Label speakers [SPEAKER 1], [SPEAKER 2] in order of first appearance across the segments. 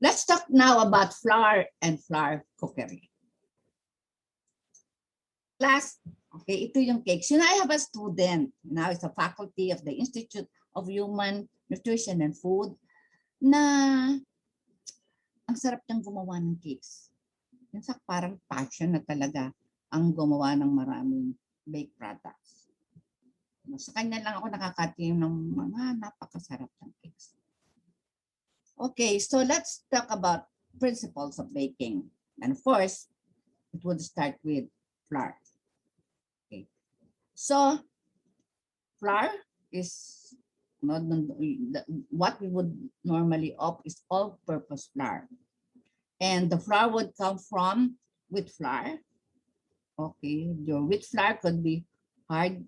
[SPEAKER 1] Let's talk now about flour and flour cookery. Class, okay, ito yung cake. So now I have a student, now it's a faculty of the Institute of Human Nutrition and Food, na ang sarap niyang gumawa ng cakes. Yung parang passion na talaga ang gumawa ng maraming baked products. Sa kanya lang ako nakakatingin ng mga napakasarap ng cakes. Okay, so let's talk about principles of baking. And first, it would start with flour. Okay, so flour is what we would normally opt is all-purpose flour, and the flour would come from wheat flour. Okay, your wheat flour could be hard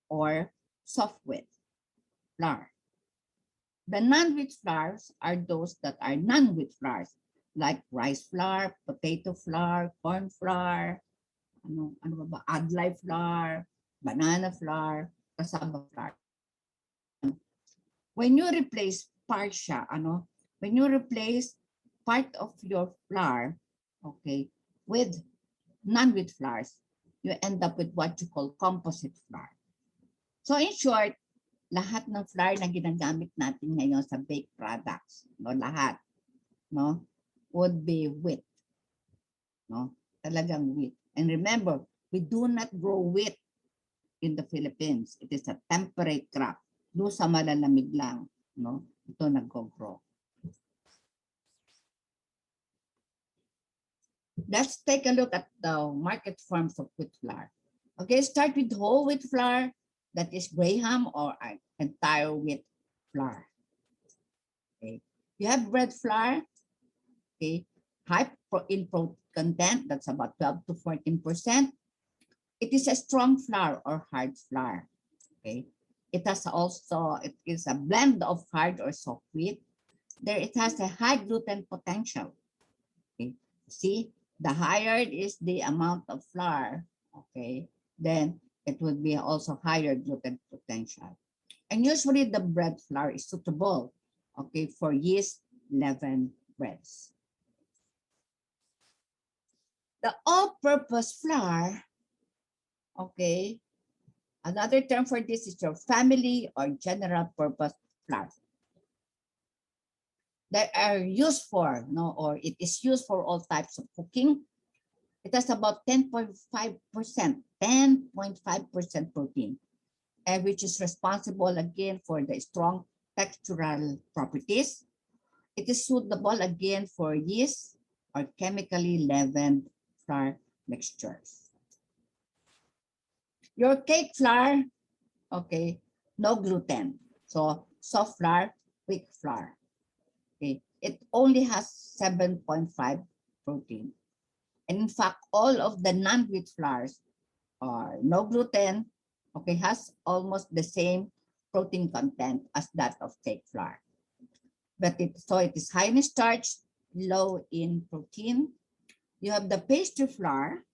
[SPEAKER 1] or soft wheat flour. The non-wheat flours are those that are non-wheat flours, like rice flour, potato flour, corn flour, adlai flour, banana flour, cassava flour. When you replace when you replace part of your flour, okay, with non-wheat flours, you end up with what you call composite flour. So in short, lahat ng flour na ginagamit natin ngayon sa baked products, lahat, would be wheat. Talagang wheat. And remember, we do not grow wheat in the Philippines. It is a temperate crop. Doon sa malalamig lang, ito nag-grow. Let's take a look at the market forms of wheat flour. Okay, start with whole wheat flour, that is Graham or entire wheat flour. Okay, you have bread flour, okay, high in protein content, that's about 12 to 14%. It is a strong flour or hard flour. Okay, it is a blend of hard or soft wheat. It has a high gluten potential. Okay, see, the higher is the amount of flour, okay, then it would be also higher gluten potential. And usually the bread flour is suitable, okay, for yeast leavened breads. The all-purpose flour, okay, another term for this is your family or general purpose flour. They are used for, or it is used for all types of cooking. It has about 10.5% protein, and which is responsible again for the strong textural properties. It is suitable again for yeast or chemically leavened flour mixtures. Your cake flour, okay, no gluten. So soft flour, weak flour. Okay, it only has 7.5 protein. And in fact, all of the non-wheat flours are no gluten, okay, has almost the same protein content as that of cake flour. But it is high in starch, low in protein. You have the pastry flour,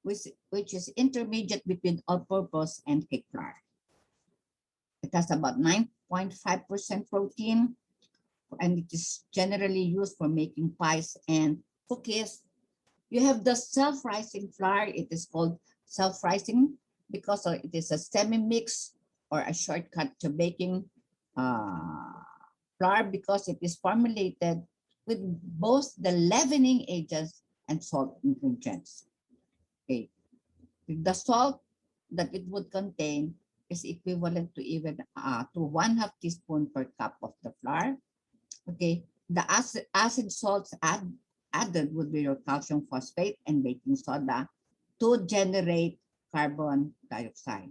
[SPEAKER 1] which is intermediate between all-purpose and cake flour. It has about 9.5% protein, and it is generally used for making pies and cookies. You have the self-rising flour. It is called self-rising because it is a semi-mix or a shortcut to baking flour, because it is formulated with both the leavening agents and salt ingredients. Okay, the salt that it would contain is equivalent to even to 1/2 teaspoon per cup of the flour. Okay, the acid salts added would be your calcium phosphate and baking soda to generate carbon dioxide.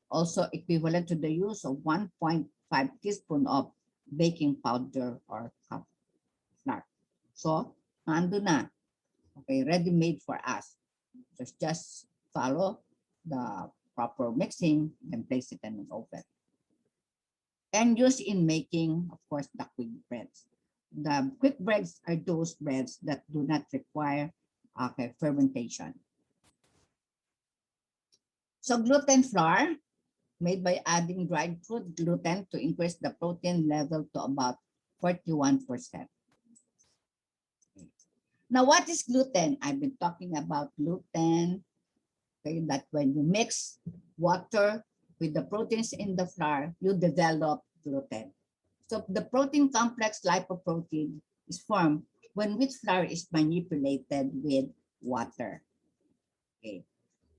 [SPEAKER 1] Also equivalent to the use of 1.5 teaspoon of baking powder or cup flour. So, nandun na. Okay, ready-made for us. Just follow the proper mixing and place it in an oven. And used in making, of course, the quick breads. The quick breads are those breads that do not require fermentation. So gluten flour, made by adding dried fruit gluten to increase the protein level to about 41%. Now, what is gluten? I've been talking about gluten, okay, that when you mix water with the proteins in the flour, you develop gluten. So the protein complex lipoprotein is formed when wheat flour is manipulated with water. Okay.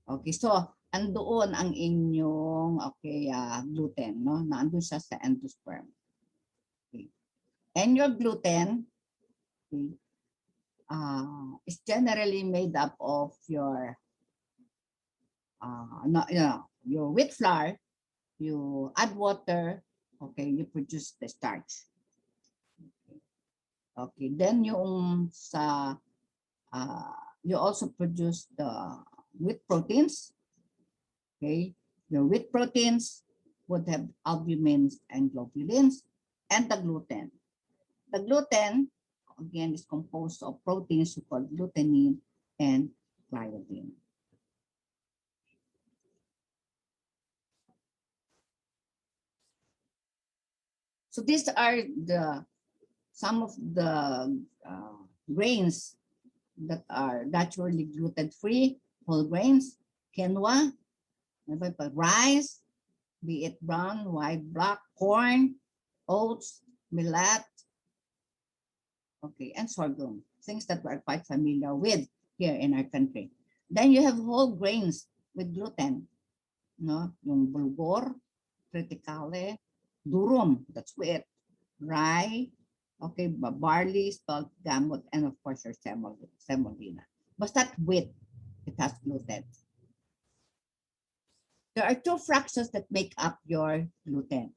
[SPEAKER 1] Okay, so andoon ang inyong gluten, no? Naandun siya sa endosperm. Okay. And your gluten, okay, is generally made up of your no, you know, your wheat flour, you add water, okay, you produce the starch. Okay, then yung sa you also produce the wheat proteins. Okay, your wheat proteins would have albumins and globulins and the gluten. The gluten, again, is composed of proteins called glutenin and gliadin. So these are the some of the grains that are naturally gluten-free, whole grains, quinoa, rice, be it brown, white, black, corn, oats, millet, okay, and sorghum, things that we're quite familiar with here in our country. Then you have whole grains with gluten, no? Yung bulgur, triticale, durum, that's wheat, rye, okay, barley, spelt, gamut, and of course your semolina. But that wheat, it has gluten. There are two fractions that make up your gluten.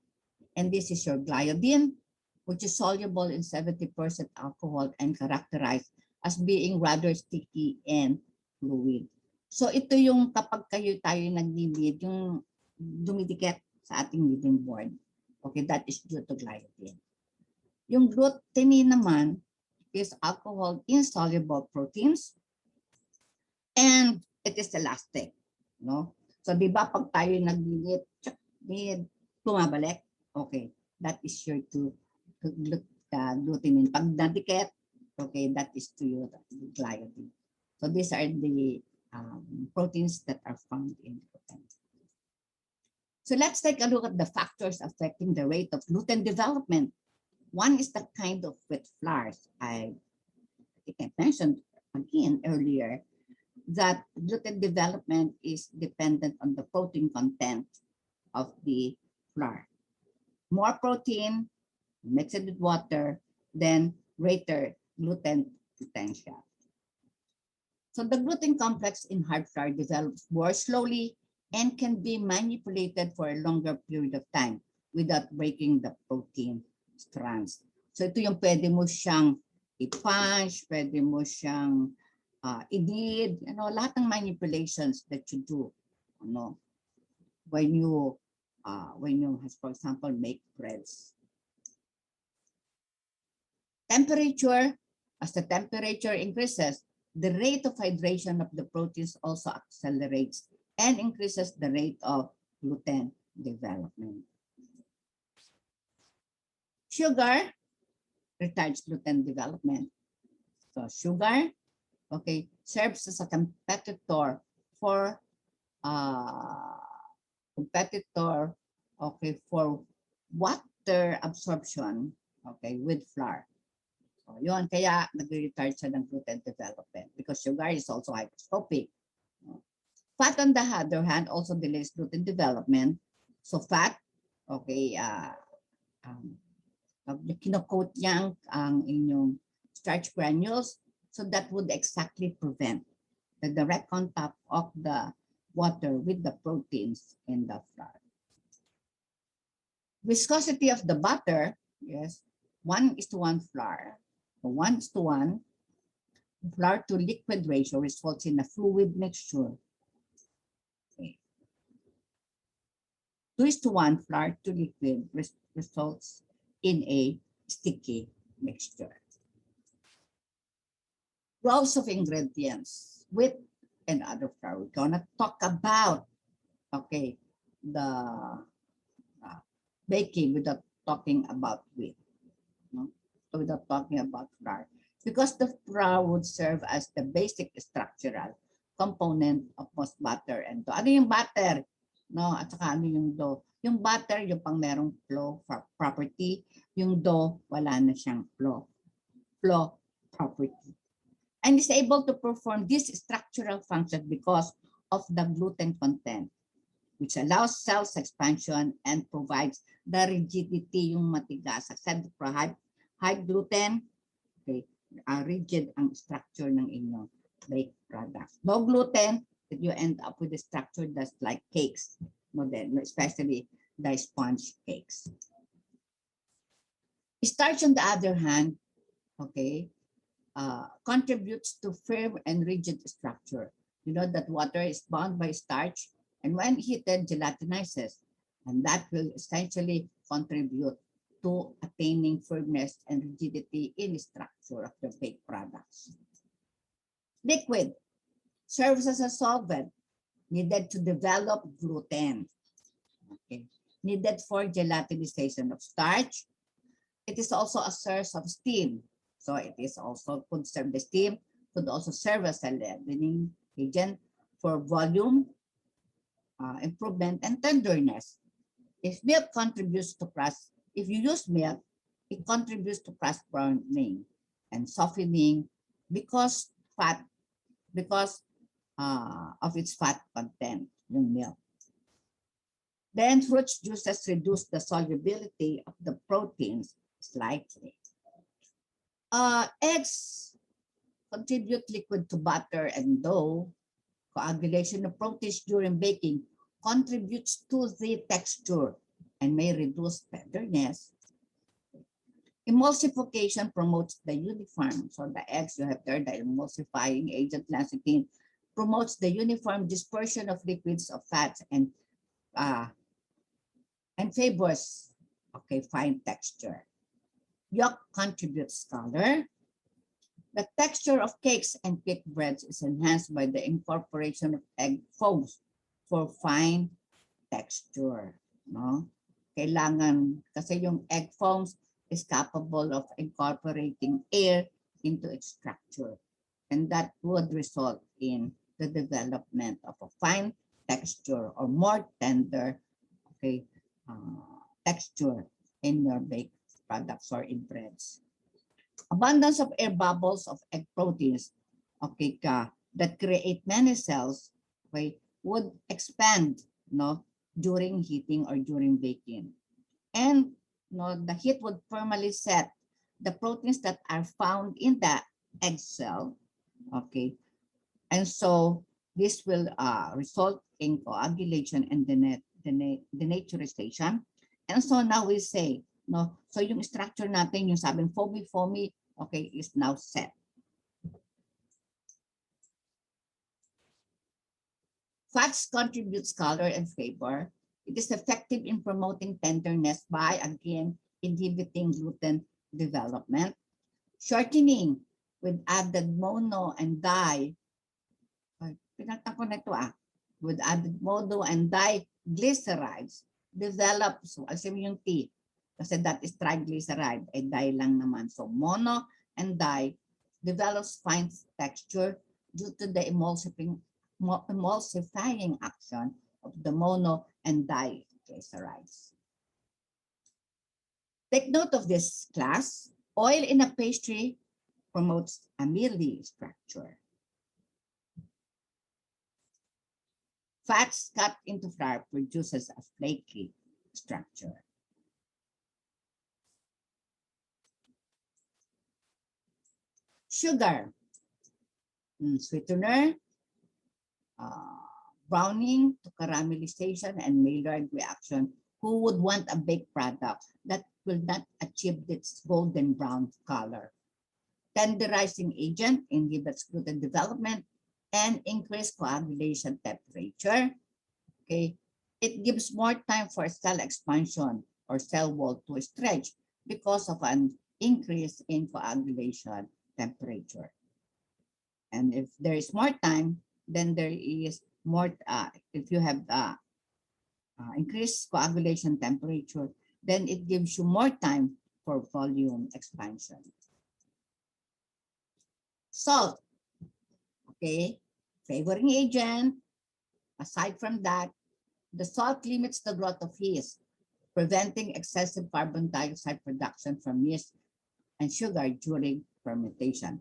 [SPEAKER 1] And this is your gliadin, which is soluble in 70% alcohol and characterized as being rather sticky and fluid. So ito yung kapag tayo nag-knead, yung dumidikit sa ating kneading board. Okay, that is due to gliadin. Yung glutenin naman is alcohol insoluble proteins and it is elastic, no? So di ba pag tayo nag-knead, tumabalik, okay, that is your glutenin. Pag nadikit, okay, that is to your gliadin. So these are the proteins that are found in gluten. So let's take a look at the factors affecting the rate of gluten development. One is the kind of wheat flours. I think I mentioned again earlier that gluten development is dependent on the protein content of the flour. More protein, mix it with water, then greater gluten potential. So the gluten complex in hard flour develops more slowly and can be manipulated for a longer period of time without breaking the protein strands. So ito yung pwede mo siyang i-punch, pwede mo siyang i-knead, lahat ng manipulations that you do, when you, for example, make breads. Temperature, as the temperature increases, the rate of hydration of the proteins also accelerates and increases the rate of gluten development. Sugar retards gluten development. So sugar, okay, serves as a competitor for water absorption, okay, with flour. So yun, kaya nag-retard siya ng gluten development because sugar is also hygroscopic. Fat on the other hand also delays gluten development. So fat, okay, kinocoat niya ang inyong starch granules, so that would exactly prevent the direct contact of the water with the proteins in the flour. Viscosity of the butter, yes, 1:1 flour, 1:1 flour to liquid ratio results in a fluid mixture. Okay. 2:1 flour to liquid results in a sticky mixture. Rows of ingredients, wheat and other flour. We're gonna talk about, okay, the baking without talking about wheat, no? So without talking about flour. because the flour would serve as the basic structural component of most butter and dough. Ano yung butter? No, at saka ano yung dough? Yung butter, yung pang merong flow property. Yung dough, wala na siyang flow property. And is able to perform this structural function because of the gluten content, which allows cells expansion and provides the rigidity, yung matigas. I said, high gluten, okay, rigid ang structure ng inyong baked products. No gluten, that you end up with a structure that's like cakes, no, then, especially the sponge cakes. Starch, on the other hand, okay, contributes to firm and rigid structure. You know that water is bound by starch, and when heated, gelatinizes, and that will essentially contribute to attaining firmness and rigidity in the structure of the baked products. Liquid serves as a solvent needed to develop gluten, okay, needed for gelatinization of starch. It is also a source of steam. So it is also could serve the steam, could also serve as a leavening agent for volume, improvement, and tenderness. If milk contributes to crust, if you use milk, it contributes to crust browning and softening because because of its fat content, yung milk. Then fruit juices reduce the solubility of the proteins slightly. Eggs contribute liquid to butter and dough. Coagulation of proteins during baking contributes to the texture and may reduce tenderness. Emulsification promotes the uniform. So the eggs you have there, the emulsifying agent lecithin promotes the uniform dispersion of liquids of fats and favors, okay, fine texture. Yolk contributes color. The texture of cakes and cake breads is enhanced by the incorporation of egg foams for fine texture. No? Kailangan, kasi yung egg foams is capable of incorporating air into its structure. And that would result in the development of a fine texture or more tender, okay, texture in your baked products or in breads. Abundance of air bubbles of egg proteins, okay, that create many cells, okay, would expand, no, during heating or during baking. And no, the heat would permanently set the proteins that are found in the egg cell, okay, and so this will result in coagulation and denaturization. And so now we say, no, so yung structure natin, yung sabing foamy, okay, is now set. Fats contributes color and flavor. It is effective in promoting tenderness by, again, inhibiting gluten development. Shortening with added mono and di, pinatang ko na ito with added mono and diglycerides develop, so asim yung T, kasi that is triglyceride, ay di lang naman. So mono and di develops fine texture due to the emulsifying action of the mono and diglycerides. Take note of this class. Oil in a pastry promotes a mealy structure. Fats cut into flour produces a flaky structure. Sugar, sweetener, browning to caramelization and Maillard reaction. Who would want a baked product that will not achieve its golden brown color? Tenderizing agent inhibits gluten development and increase coagulation temperature. Okay, it gives more time for cell expansion or cell wall to stretch because of an increase in coagulation temperature. And if there is more time, then there is more, if you have increased coagulation temperature, then it gives you more time for volume expansion. Salt, okay, flavoring agent. Aside from that, the salt limits the growth of yeast, preventing excessive carbon dioxide production from yeast and sugar during fermentation.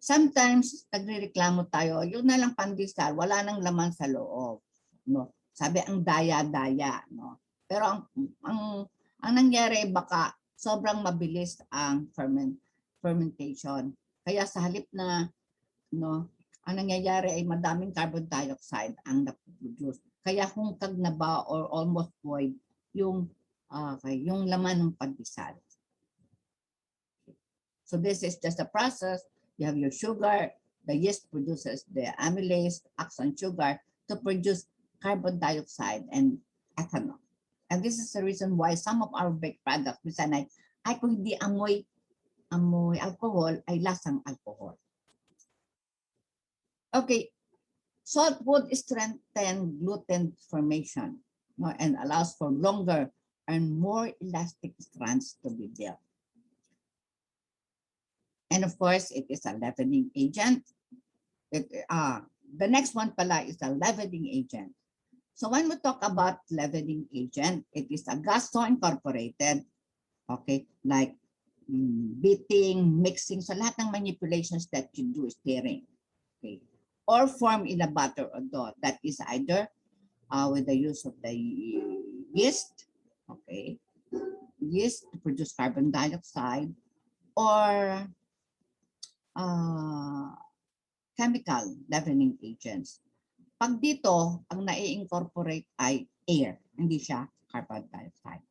[SPEAKER 1] Sometimes, nagrereklamo tayo, yun na lang pandesal, wala nang laman sa loob. No? Sabi, ang daya-daya. No? Pero ang nangyari, baka sobrang mabilis ang fermentation. Kaya sa halip na, no, ang nangyayari ay madaming carbon dioxide ang napoproduce. Kaya hungkag na ba or almost void yung, yung laman ng pandesal. So this is just a process. You have your sugar, the yeast produces the amylase, acts on sugar to produce carbon dioxide and ethanol. And this is the reason why some of our baked products, minsan ay kung hindi amoy alcohol, ay lasang alcohol. Okay, salt would strengthen gluten formation, no, and allows for longer and more elastic strands to be built. And of course, it is a leavening agent. The next one pala is a leavening agent. So when we talk about leavening agent, it is a gas incorporated, okay, like beating, mixing, so lahat ng manipulations that you do is stirring, okay, or form in a batter or dough. That is either with the use of the yeast, okay, yeast to produce carbon dioxide, or chemical leavening agents. Pag dito, ang nai-incorporate ay air, hindi siya carbon dioxide.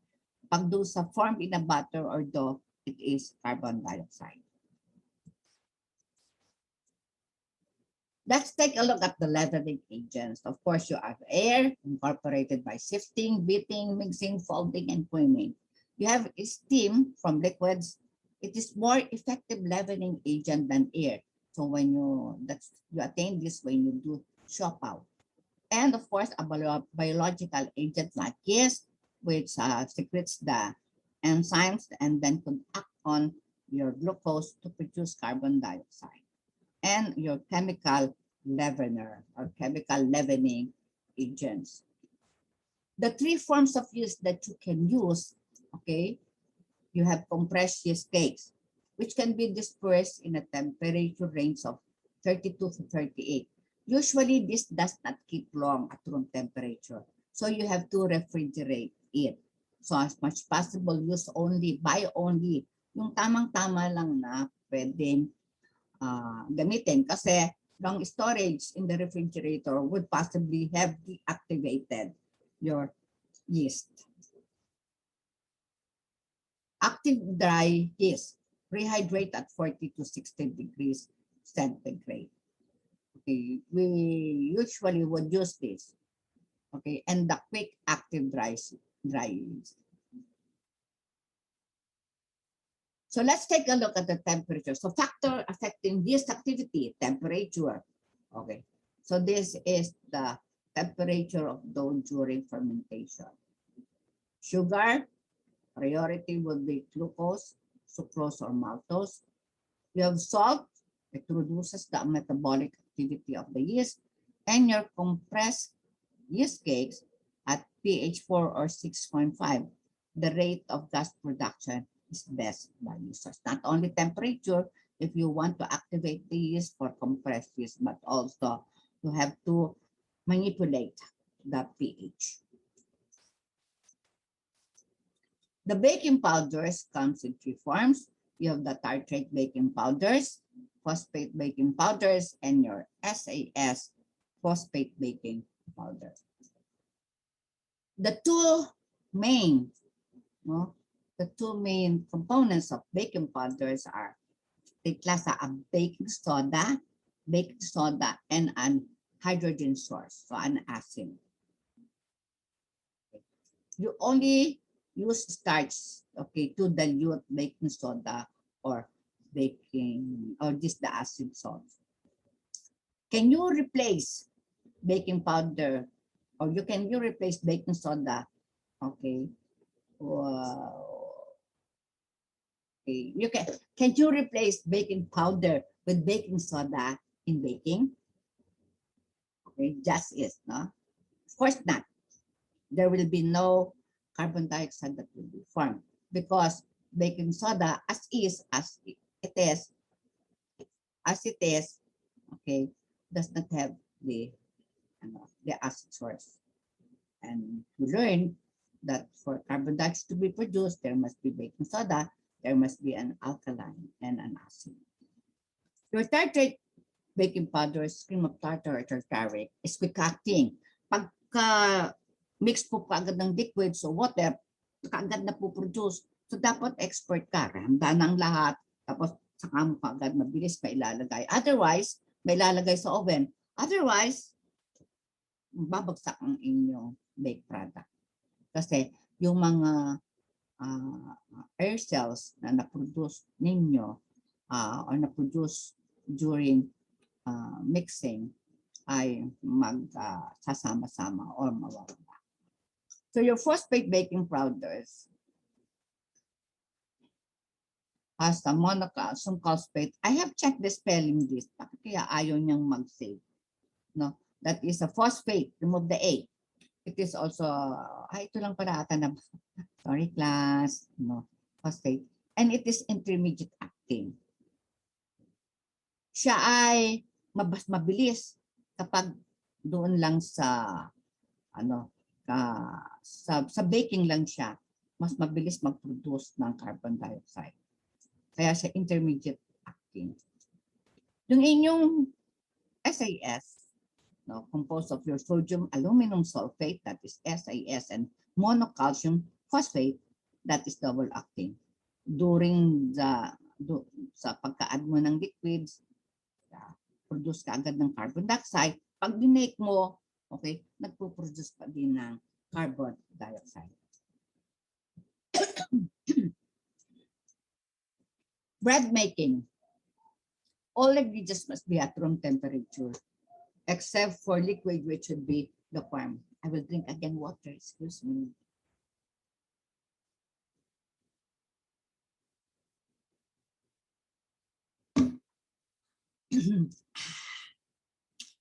[SPEAKER 1] Pag doon sa form in a batter or dough, it is carbon dioxide. Let's take a look at the leavening agents. Of course, you have air incorporated by sifting, beating, mixing, folding, and creaming. You have steam from liquids. It is more effective leavening agent than air. So when you attain this when you do shop out. And of course, a biological agent like yeast, which secretes the enzymes and then could act on your glucose to produce carbon dioxide. And your chemical leavener or chemical leavening agents. The three forms of yeast that you can use, okay, you have compressed yeast cakes, which can be dispersed in a temperature range of 32 to 38. Usually, this does not keep long at room temperature. So you have to refrigerate it. So as much possible, buy only yung tamang-tama lang na pwedeng gamitin. Kasi long storage in the refrigerator would possibly have deactivated your yeast. Active dry yeast, rehydrate at 40 to 60 degrees centigrade. Okay, we usually would use this. Okay, and the quick active dry yeast. So let's take a look at the temperature. So factor affecting yeast activity, temperature. Okay, so this is the temperature of dough during fermentation. Sugar, priority would be glucose, sucrose, or maltose. You have salt, it reduces the metabolic activity of the yeast, and your compressed yeast cakes at pH 4 or 6.5. The rate of gas production is best by users. Not only temperature, if you want to activate the yeast for compressed yeast, but also you have to manipulate the pH. The baking powders comes in three forms. You have the tartrate baking powders, phosphate baking powders, and your SAS phosphate baking powder. The two main components of baking powders are the class of baking soda, and an hydrogen source, so an acid. You only use starch, okay, to dilute baking soda or the acid salt. Can you replace baking powder, or can you replace baking soda, okay, Okay. Can you replace baking powder with baking soda in baking? Okay, just is, no? Of course not. There will be no carbon dioxide that will be formed because baking soda it is, okay, does not have the acid source. And we learned that for carbon dioxide to be produced, there must be baking soda, there must be an alkaline and an acid. Your tartrate baking powder, cream of tartar, or tartaric is quick acting. Pagka mix po kaagad ng liquid, so water, kaagad na po produce. So dapat expert ka, handa ng lahat, tapos saka mo kaagad mabilis pa ilalagay. Otherwise, may ilalagay sa oven. Otherwise, babagsak ang inyong baked product. Kasi yung mga air cells na na-produce ninyo or na-produce during mixing ay magsasama-sama or mawawala. So your phosphate baking powders has a monocalcium phosphate. I have checked the spelling list. Kaya ayaw niyang mag-save. No? That is a phosphate. Remove the A. It is also, ito lang para ata na, sorry class, no, phosphate. And it is intermediate acting. Siya ay mabilis kapag doon lang sa sa baking lang siya, mas mabilis mag-produce ng carbon dioxide. Kaya siya intermediate acting. Yung inyong SAS, no, composed of your sodium aluminum sulfate, that is SAS, and monocalcium phosphate, that is double acting. During sa pagka-add mo ng liquids, produce ka agad ng carbon dioxide. Pag dinake mo, okay, nagpo-produce pa din ng carbon dioxide. Bread making. All ingredients must be at room temperature, except for liquid, which would be the farm. I will drink again water, excuse me.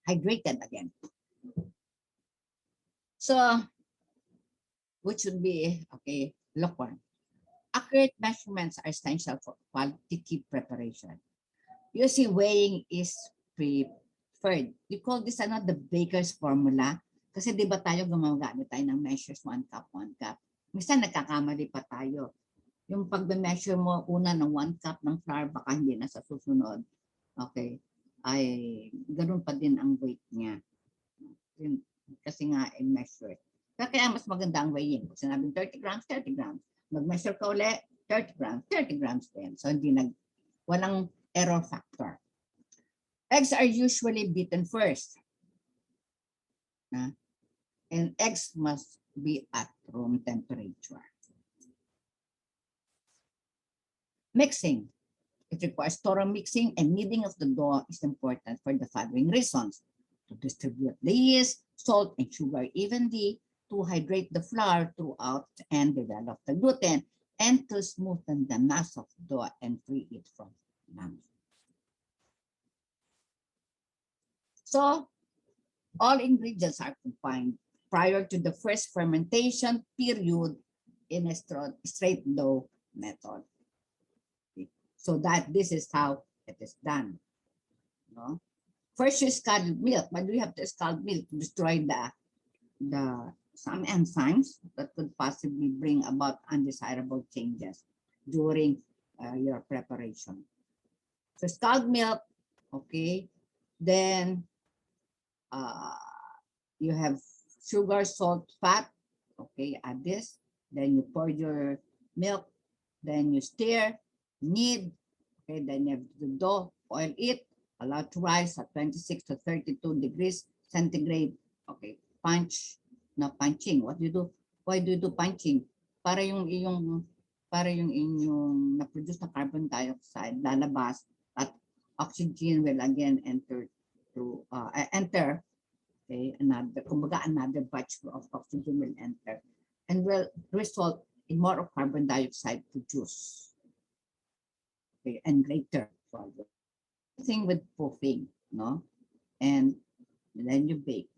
[SPEAKER 1] Hydrated again. So, which would be, okay, lukewarm. Accurate measurements are essential for quality preparation. You see, weighing is preferred. We call this the baker's formula. Kasi di ba tayo gumagamit tayo ng measures 1 cup, 1 cup. Minsan nagkakamali pa tayo. Yung pag-measure mo una ng 1 cup ng flour, baka hindi na sa susunod. Okay. Ay, ganoon pa din ang weight niya. Kasi nga i-measure. Kaya mas maganda ang weighing. Kung sinabing 30 grams, 30 grams. Mag-measure ka ulit, 30 grams din. So walang error factor. Eggs are usually beaten first. And eggs must be at room temperature. Mixing. It requires thorough mixing, and kneading of the dough is important for the following reasons: to distribute the yeast, salt, and sugar evenly, to hydrate the flour throughout and develop the gluten, and to smoothen the mass of dough and free it from lumps. So, all ingredients are combined prior to the first fermentation period in a straight dough method. So that this is how it is done. No? First, you scald milk, but we have to scald milk to destroy some enzymes that could possibly bring about undesirable changes during your preparation. So scald milk, okay. Then you have sugar, salt, fat, okay, add this. Then you pour your milk, then you stir, knead, okay, then you have the dough, boil it, allow to rise at 26 to 32 degrees centigrade, okay, punching. What do you do? Why do you do punching? Para yung inyong na-produce na carbon dioxide lalabas at oxygen will again enter, okay, another batch of oxygen will enter and will result in more of carbon dioxide produced. okay, and greater volume. Thing with proofing, no? And then you bake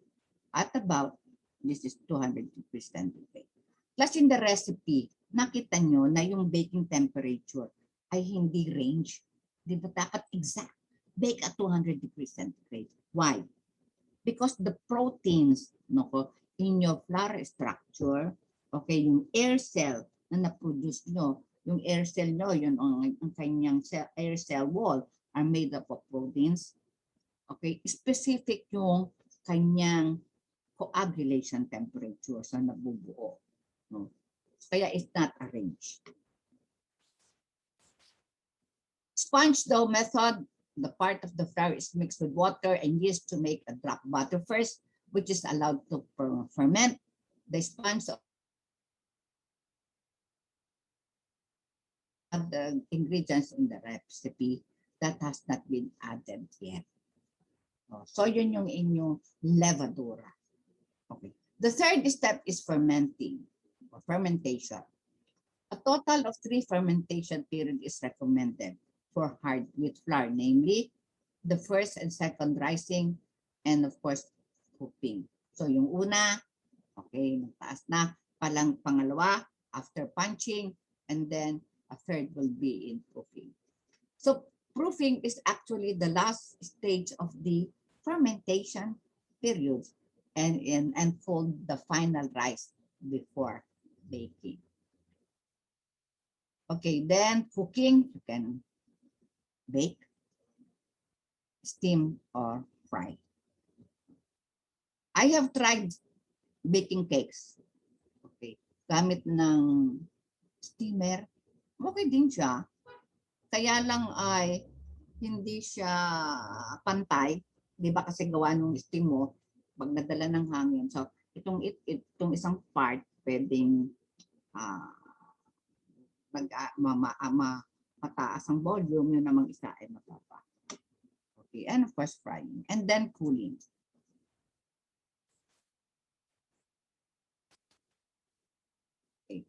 [SPEAKER 1] at about, this is 200 degrees centigrade. Plus in the recipe, nakita nyo na yung baking temperature ay hindi range. Di ba dapat exact? Bake at 200 degrees centigrade. Why? Because the proteins, no, in your flour structure, okay, yung air cell na na-produce nyo, yung air cell nyo, yun ang kanyang air cell wall are made up of proteins. Okay, specific yung kanyang coagulation temperature sa nabubuo. No? Kaya it's not arranged. Sponge dough method, the part of the flour is mixed with water and used to make a drop butter first, which is allowed to ferment. The sponge of the ingredients in the recipe that has not been added yet. So yun yung inyong levadura. Okay. The third step is fermenting or fermentation. A total of 3 fermentation period is recommended for hard wheat flour, namely the first and second rising and of course cooking. So yung una, okay, nagtaas na, palang pangalawa after punching, and then a third will be in proofing. So proofing is actually the last stage of the fermentation period and fold the final rice before baking. Okay, then cooking, you can bake, steam, or fry. I have tried baking cakes. Okay, gamit ng steamer, okay din siya. Kaya lang ay hindi siya pantay, 'di ba kasi gawa nung steam mo pag nadala ng hangin. So itong isang part pwedeng mataas ang volume, yun namang isa ay mababa. Okay, and of course frying and then cooling. Okay.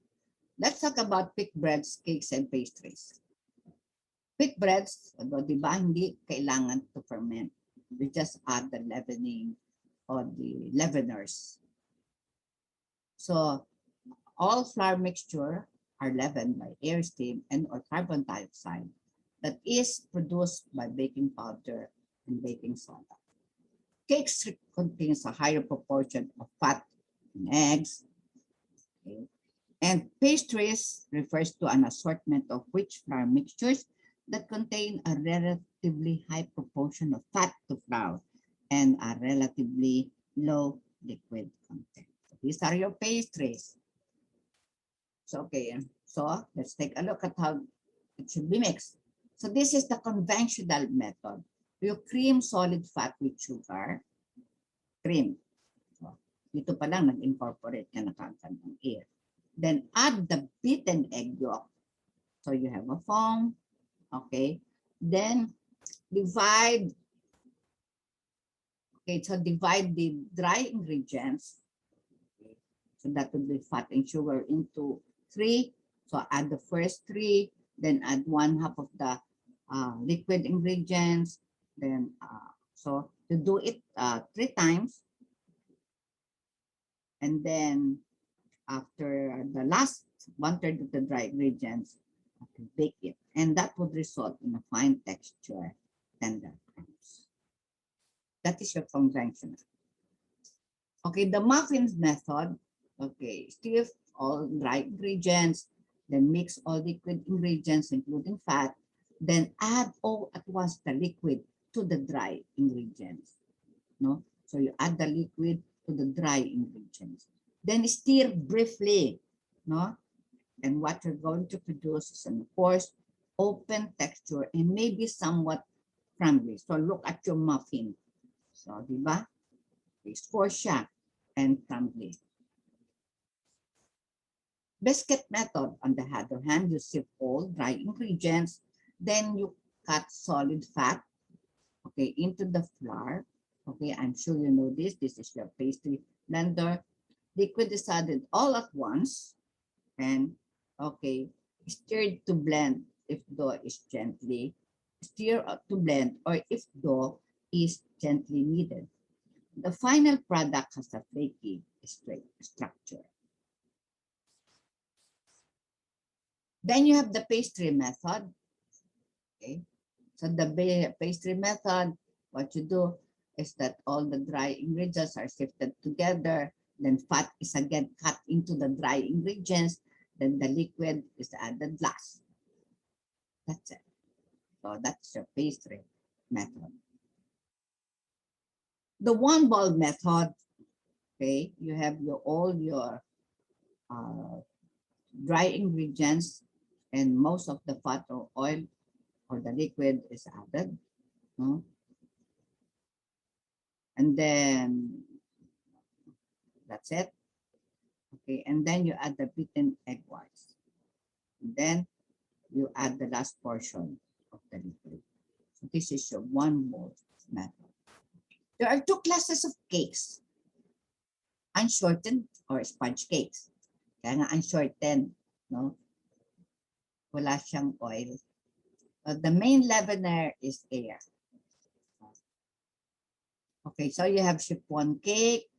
[SPEAKER 1] Let's talk about baked breads, cakes, and pastries. Baked breads, di ba, hindi kailangan to ferment. We just add the leavening or the leaveners. So all flour mixture are leavened by air, steam, and or carbon dioxide that is produced by baking powder and baking soda. Cakes contains a higher proportion of fat in eggs. Okay. And pastries refers to an assortment of rich flour mixtures that contain a relatively high proportion of fat to flour and a relatively low liquid content. So these are your pastries. So, okay, so let's take a look at how it should be mixed. So this is the conventional method. You cream solid fat with sugar, cream. So, dito pa lang nag-incorporate ka na kagad ng air. Then add the beaten egg yolk. So you have a foam, okay? Then divide, okay, so divide the dry ingredients. Okay. So that will be fat and sugar into 3. So add the first 3, then add 1/2 of the liquid ingredients. Then, so to do it 3 times. And then after the last 1/3 of the dry ingredients, bake it. And that would result in a fine texture, tender crumbs. That is your conventional. Okay, the muffins method, okay, stiff all dry ingredients, then mix all liquid ingredients, including fat, then add all at once the liquid to the dry ingredients. No? So you add the liquid to the dry ingredients. Then stir briefly, no? And what you're going to produce is, of course, open texture and maybe somewhat crumbly. So look at your muffin. So, di ba? It's siya and crumbly. Biscuit method, on the other hand, you sift all dry ingredients, then you cut solid fat, okay, into the flour. Okay, I'm sure you know this. This is your pastry blender. Liquid is added all at once, and okay, stirred to blend if dough is gently stir up to blend or if dough is gently kneaded. The final product has a flaky straight structure. Then you have the pastry method. Okay. So the pastry method, what you do is that all the dry ingredients are sifted together. Then fat is again cut into the dry ingredients. Then the liquid is added last. That's it. So that's your pastry method. The one ball method, okay, you have all your uh, dry ingredients and most of the fat or oil or the liquid is added. No? And then that's it. Okay, and then you add the beaten egg whites. And then you add the last portion of the liquid. So this is your one bowl method. There are two classes of cakes, unshortened or sponge cakes. Kaya nga unshortened, no? Wala siyang oil. The main leavener is air. Okay, so you have chiffon cake.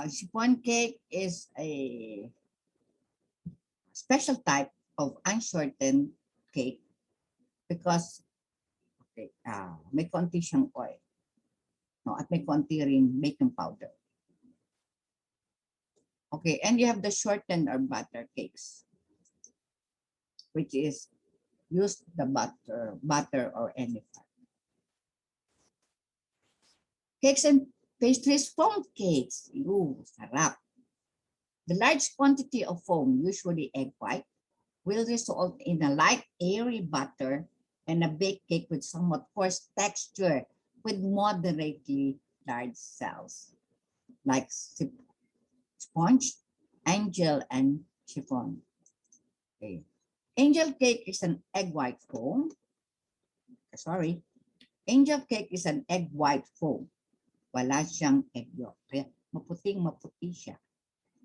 [SPEAKER 1] Chiffon cake is a special type of unshortened cake because okay, may konti siyang oil. No, at may konti rin baking powder. Okay, and you have the shortened or butter cakes, which is use the butter or any fat. Cakes and pastries, foam cakes. Ooh, sarap. The large quantity of foam, usually egg white, will result in a light, airy butter and a baked cake with somewhat coarse texture with moderately large cells, like sponge, angel, and chiffon. Okay. Angel cake is an egg white foam. Sorry. Angel cake is an egg white foam. Wala siyang egg yolk. Kaya maputing-maputi siya.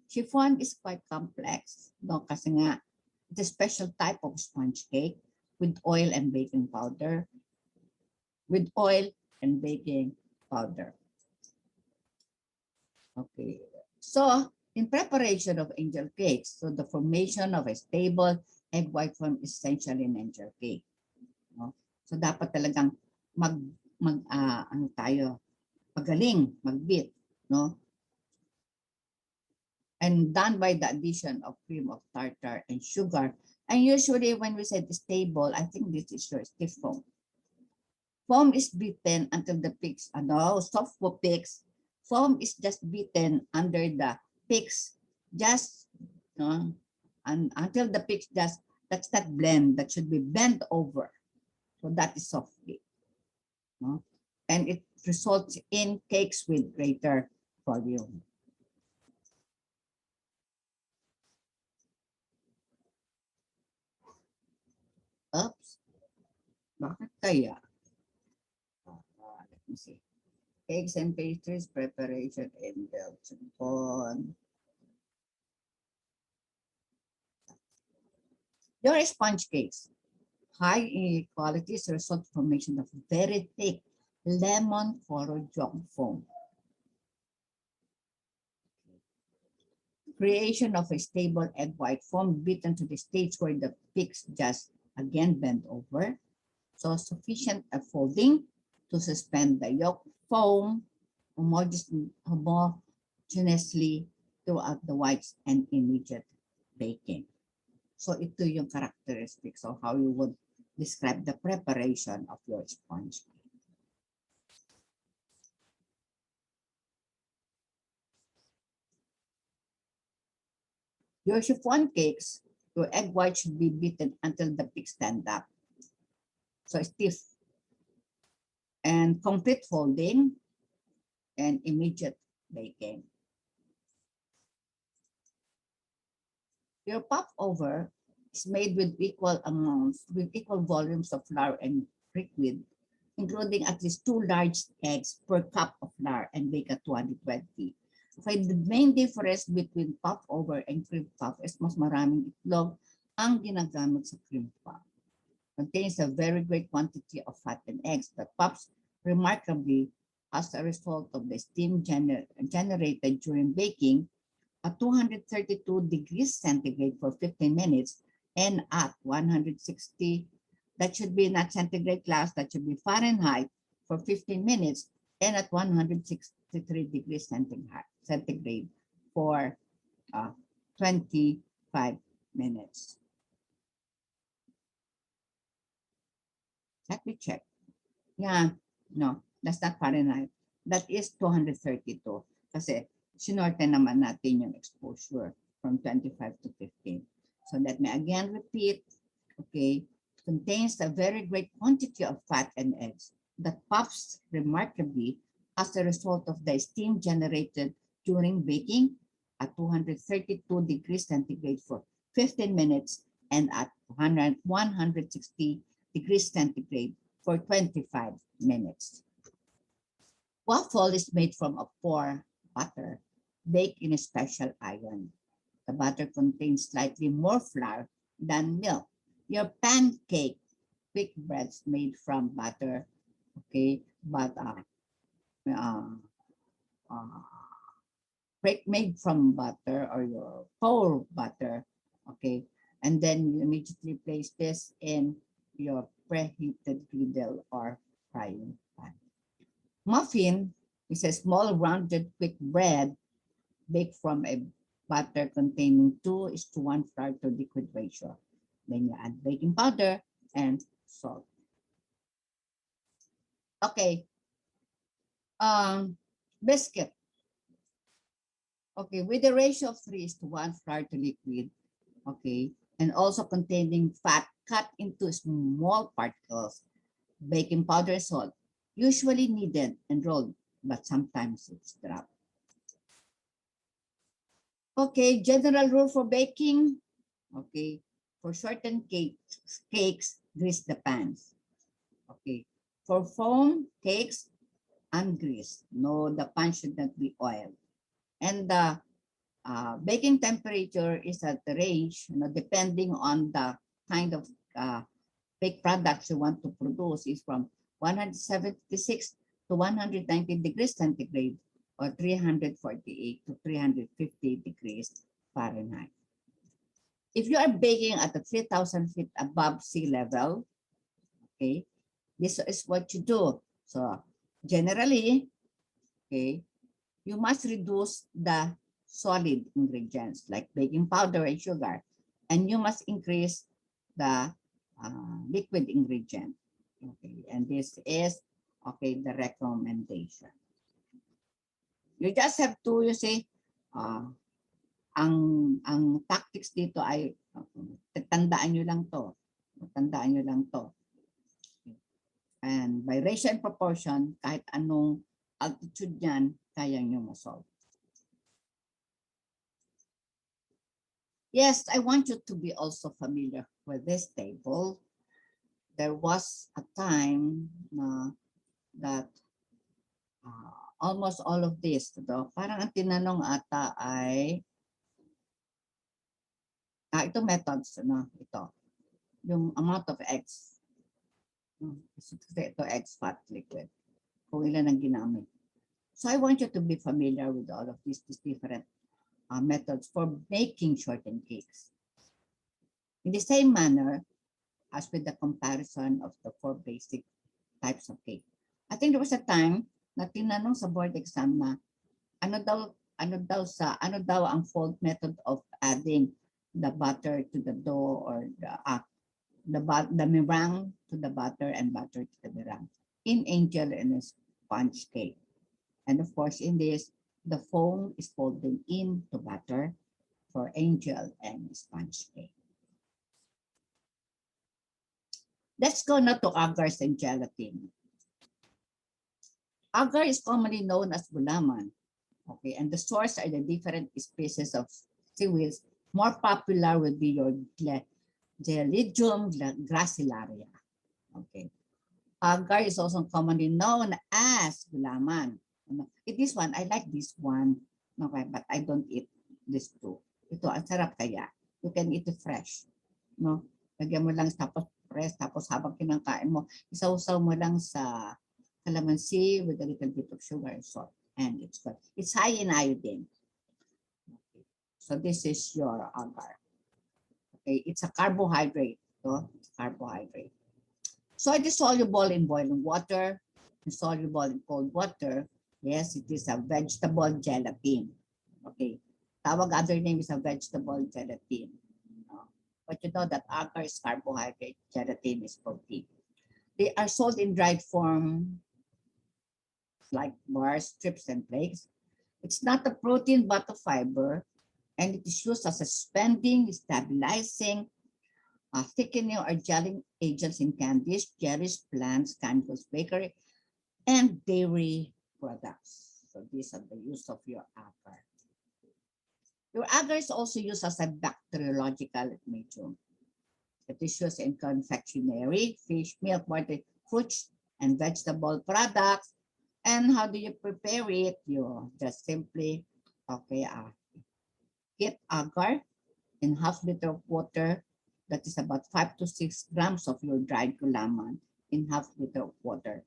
[SPEAKER 1] Chiffon is quite complex. No? Kasi nga, it's a special type of sponge cake with oil and baking powder. With oil and baking powder. Okay. So, in preparation of angel cakes, so the formation of a stable egg white foam is essentially an angel cake. No? So, dapat talagang ano tayo, magaling, mag-beat, no? And done by the addition of cream of tartar and sugar. And usually when we say stable, I think this is your stiff foam. Foam is beaten until the peaks, soft peaks. Foam is just beaten under the peaks, just, and until the peaks just, that's that blend that should be bent over. So that is soft cake. No? And it results in cakes with greater volume. Oops. Bakit kaya? Let me see. Cakes and pastries, preparation in Belgian corn. Your sponge cakes. High quality is a result formation of very thick lemon jong foam. Creation of a stable egg white foam beaten to the stage where the peaks just again bend over. So sufficient folding to suspend the yolk foam homogeneously throughout the whites and immediate baking. So ito yung characteristics of how you would describe the preparation of your sponge cake. Your chiffon cakes, your egg white should be beaten until the peaks stand up. So stiff and complete folding and immediate baking. Your popover is made with equal amounts, with equal volumes of flour and liquid, including at least 2 large eggs per cup of flour and bake at 220. Okay, the main difference between popover and cream puff is mas maraming itlog ang ginagamit sa cream puff. contains a very great quantity of fat and eggs that pops remarkably as a result of the steam generated during baking at 232 degrees centigrade for 15 minutes and at 160, that should be not centigrade class, that should be Fahrenheit for 15 minutes and at 163 degrees centigrade for 25 minutes. Let me check. Yeah, no, that's not Fahrenheit. That is 232. Kasi sinorte naman natin yung exposure from 25 to 15. So let me again repeat. Okay, contains a very great quantity of fat and eggs that pops remarkably as a result of the steam generated during baking at 232 degrees centigrade for 15 minutes and at 160 degrees centigrade for 25 minutes. Waffle is made from a pour butter baked in a special iron. The butter contains slightly more flour than milk. Your pancake quick breads made from butter, okay, but made from butter or your pour butter, okay, and then you immediately place this in your preheated griddle or frying pan. Muffin is a small rounded quick bread baked from a butter containing 2:1 flour to liquid ratio. Then you add baking powder and salt. Okay. Biscuit. Okay, with a ratio of 3:1 flour to liquid. Okay, and also containing fat cut into small particles, baking powder and salt, usually kneaded and rolled, but sometimes it's dropped. Okay, general rule for baking. Okay, for shortened cakes, grease the pans. Okay, for foam cakes, ungreased. No, the pan should not be oiled. And the baking temperature is at the range, depending on the kind of baked products you want to produce, is from 176 to 190 degrees centigrade or 348 to 350 degrees Fahrenheit. If you are baking at 3,000 feet above sea level, okay, this is what you do. So generally, okay, you must reduce the solid ingredients like baking powder and sugar, and you must increase the liquid ingredient. Okay, and this is the recommendation. You just have to, you see, ang tactics dito ay tandaan nyo lang to. Tandaan nyo lang to. And by ratio and proportion, kahit anong altitude yan, kaya nyo masolve. Yes, I want you to be also familiar with this table. There was a time that almost all of this, parang ang tinanong ata ay, ito methods, ito, yung amount of eggs. Ito eggs, fat, liquid, kung ilan ang ginamit. So I want you to be familiar with all of these different methods for making shortened cakes. In the same manner as with the comparison of the 4 basic types of cake. I think there was a time na tinanong sa board exam na ano daw ang fold method of adding the butter to the dough or the meringue to the butter and butter to the meringue in angel and sponge cake. And of course, in this, the foam is folded into butter for angel and sponge cake. Let's go now to agars and gelatin. Agar is commonly known as gulaman. Okay, and the source are the different species of seaweeds. More popular would be your Gelidium gracilaria. Okay. Agar is also commonly known as gulaman. This one, I like this one. Okay, but I don't eat this two. Ito, ang sarap kaya. You can eat it fresh. No? Lagyan mo lang tapos press, tapos habang kinakain mo, isawsaw mo lang sa calamansi with a little bit of sugar and salt. And it's good. It's high in iodine. Okay. So this is your agar. Okay, it's a carbohydrate. So, carbohydrate. So it is soluble in boiling water, insoluble in cold water. Yes, it is a vegetable gelatin. Okay. Tawag other name is a vegetable gelatin. But you know that agar is carbohydrate, gelatin is protein. They are sold in dried form like bars, strips, and flakes. It's not a protein but a fiber, and it is used as a suspending, stabilizing, thickening, or gelling agents in candies, jellies, plants, candles, bakery, and dairy products. So these are the use of your agar. Your agar is also used as a bacteriological medium. It is used in confectionery, fish, milk, water, fruits, and vegetable products. And how do you prepare it? You just simply, okay, get agar in half-liter of water. That is about 5 to 6 grams of your dried gulaman in half-liter of water.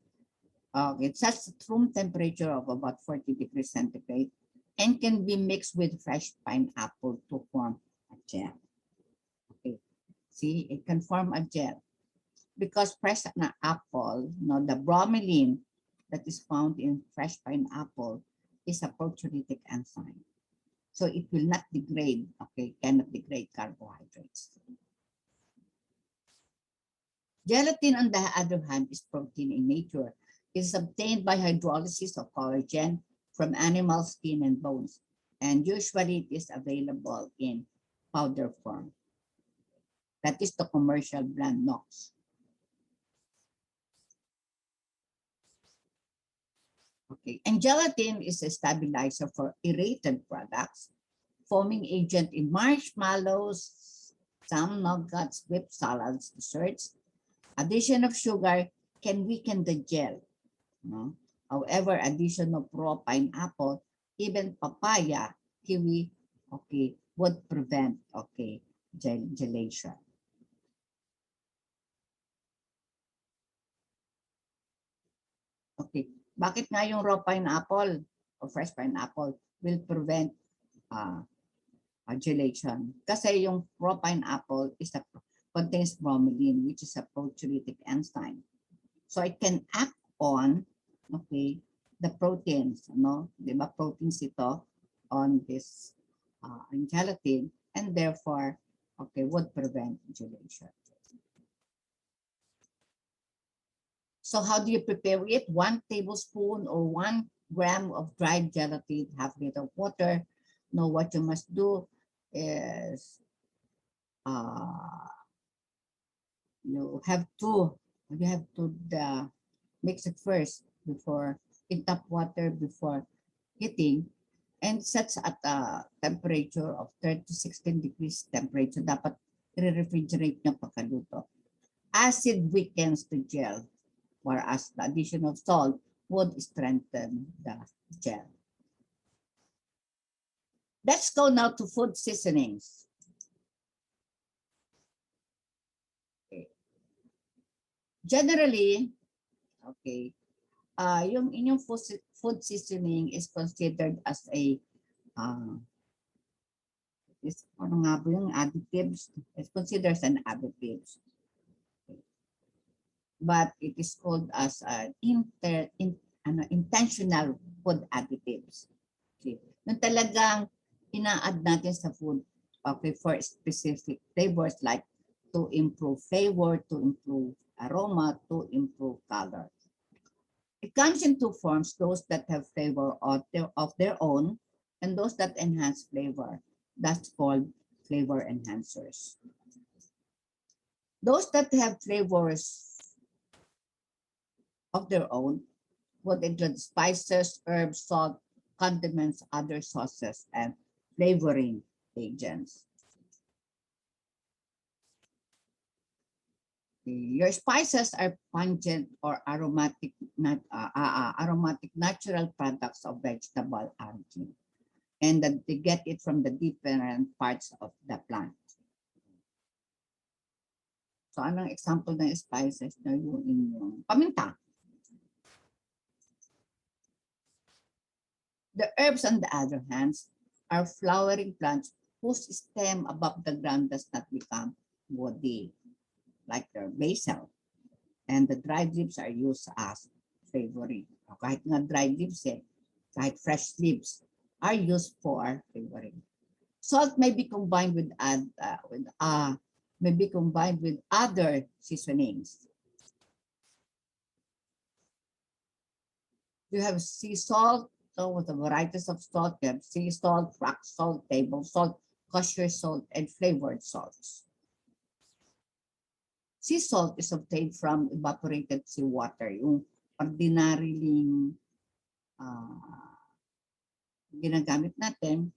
[SPEAKER 1] It sets at room temperature of about 40 degrees centigrade and can be mixed with fresh pineapple to form a gel. Okay, see, it can form a gel because fresh apple, the bromelain that is found in fresh pineapple is a proteolytic enzyme. So it will not degrade, okay, cannot degrade carbohydrates. Gelatin, on the other hand, is protein in nature. It is obtained by hydrolysis of collagen from animal skin and bones, and usually it is available in powder form. That is the commercial brand Nox. Okay, and gelatin is a stabilizer for aerated products, foaming agent in marshmallows, some nuggets, whipped salads, desserts. Addition of sugar can weaken the gel. No? However, addition of raw pineapple, even papaya, kiwi, okay, would prevent, okay, gelation. Okay, bakit nga yung raw pineapple or fresh pineapple will prevent gelation? Kasi yung raw pineapple contains bromelain, which is a proteolytic enzyme. So it can act on, okay, the proteins, no? Di ba proteins ito on this gelatin, and therefore, okay, would prevent gelation. So how do you prepare it? 1 tablespoon or 1 gram of dried gelatin, half liter of water. Now what you must do is you have to mix it first before in tap water before heating, and sets at a temperature of 30 to 16 degrees temperature. Dapat i-refrigerate nyo pagkaluto. Acid weakens the gel, whereas the addition of salt would strengthen the gel. Let's go now to food seasonings. Okay. Generally, okay, yung inyong food seasoning is considered as a ano nga po yung additives? It's considered an additives. But it is called as intentional food additives. Okay. Yung talagang ina-add natin sa food, okay, for specific flavors like to improve flavor, to improve aroma, to improve color. It comes in two forms, those that have flavor of their own and those that enhance flavor. That's called flavor enhancers. Those that have flavors of their own would include spices, herbs, salt, condiments, other sauces, and flavoring agents. Your spices are pungent or aromatic natural products of vegetable origin, and that they get it from the different parts of the plant. So, anong example ng spices na yung inyong paminta? The herbs, on the other hand, are flowering plants whose stem above the ground does not become woody, like the basil. And the dried leaves are used as flavoring. O kahit nga dried leaves, kahit fresh leaves are used for flavoring. Salt may be combined with other seasonings. You have sea salt, so with the varieties of salt, you have sea salt, rock salt, table salt, kosher salt, and flavored salts. Sea salt is obtained from evaporated seawater, yung ordinaryong ginagamit natin.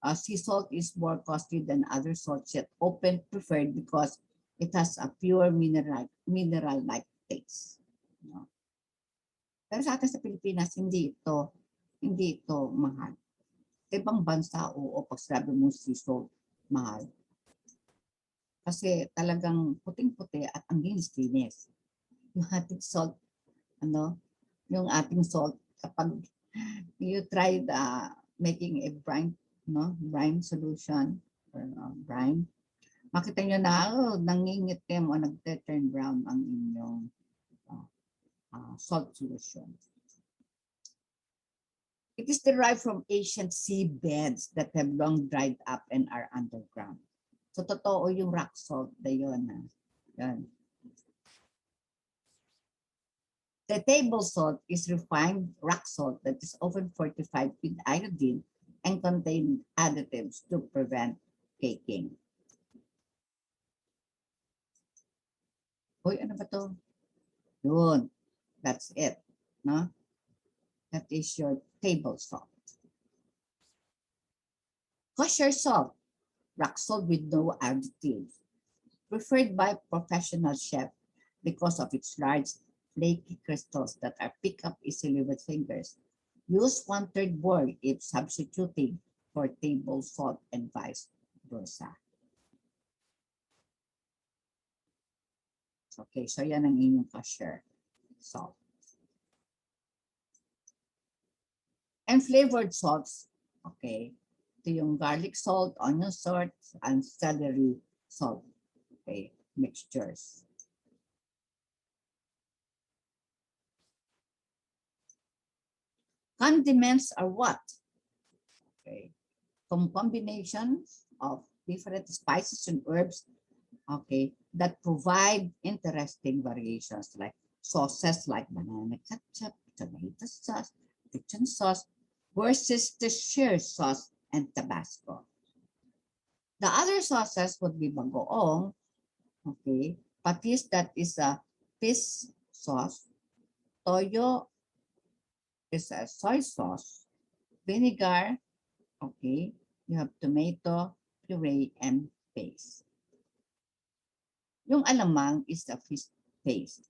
[SPEAKER 1] Sea salt is more costly than other salts, yet often preferred because it has a pure mineral-like taste. No? Pero sa atin sa Pilipinas, hindi ito mahal. Sa ibang bansa, oo, pag sabi mo sea salt, mahal. Kasi talagang puting-puti at ang linis-linis. Yung ating salt, kapag you tried making a brine solution, or brine, makita nyo na, nangingitim o nagte-turn brown ang inyong salt solution. It is derived from ancient seabeds that have long dried up and are underground. So, totoo yung rock salt na yun. Yan. The table salt is refined rock salt that is often fortified with iodine and contain additives to prevent caking. Uy, ano ba to? Yun. That's it. No? That is your table salt. Kosher salt. Rock salt with no additives. Preferred by professional chefs because of its large flaky crystals that are picked up easily with fingers. Use 1/3 board if substituting for table salt and vice versa. Okay, so yan ang inyong kosher salt. And flavored salts, okay, ito yung garlic salt, onion salt, and celery salt, okay, mixtures. Condiments are what? Okay, combinations of different spices and herbs, okay, that provide interesting variations like sauces like banana ketchup, tomato sauce, kitchen sauce, Worcestershire sauce, and Tabasco. The other sauces would be bagoong, okay, patis, that is a fish sauce, toyo is a soy sauce, vinegar, okay, you have tomato, puree, and paste. Yung alamang is the fish paste.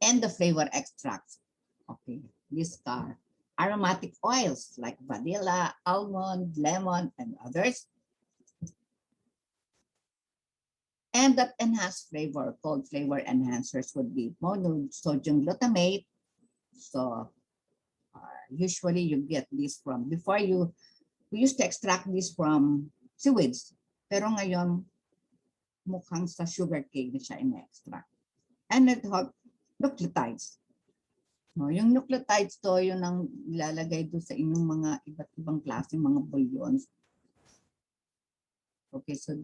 [SPEAKER 1] And the flavor extracts, okay, these are aromatic oils like vanilla, almond, lemon, and others. And that enhanced flavor, called flavor enhancers, would be monosodium glutamate. So usually you get this from, we used to extract this from seaweeds. Pero ngayon, mukhang sa sugar cane na siya ina-extract. And it have nucleotides. No, yung nucleotides to, yun ang ilalagay doon sa inyong mga iba't ibang klase, mga bouillons. Okay, so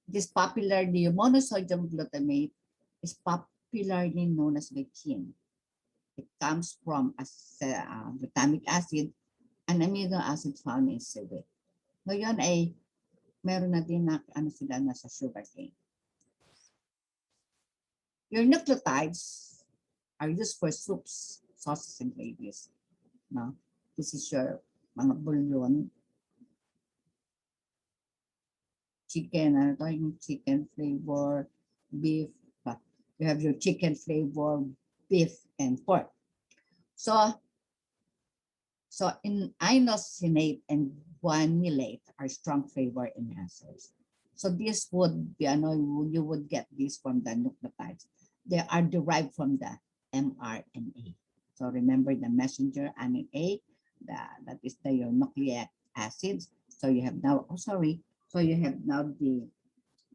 [SPEAKER 1] this popularly, monosodium glutamate is popularly known as gelatin. It comes from glutamic acid, an amino acid found in seaweed. Ngayon ay meron na din na sila na sa sugarcane. Your nucleotides are used for soups, sauces, and gravies. No? This is your mga bouillon. Chicken, yung chicken flavor, beef, you have your chicken flavor, beef, and pork. So So inosinate and guanylate are strong flavor enhancers. So this would be, you would get this from the nucleotides. They are derived from the mRNA. So remember the messenger RNA, that is your nucleic acids. So you have now, so you have now the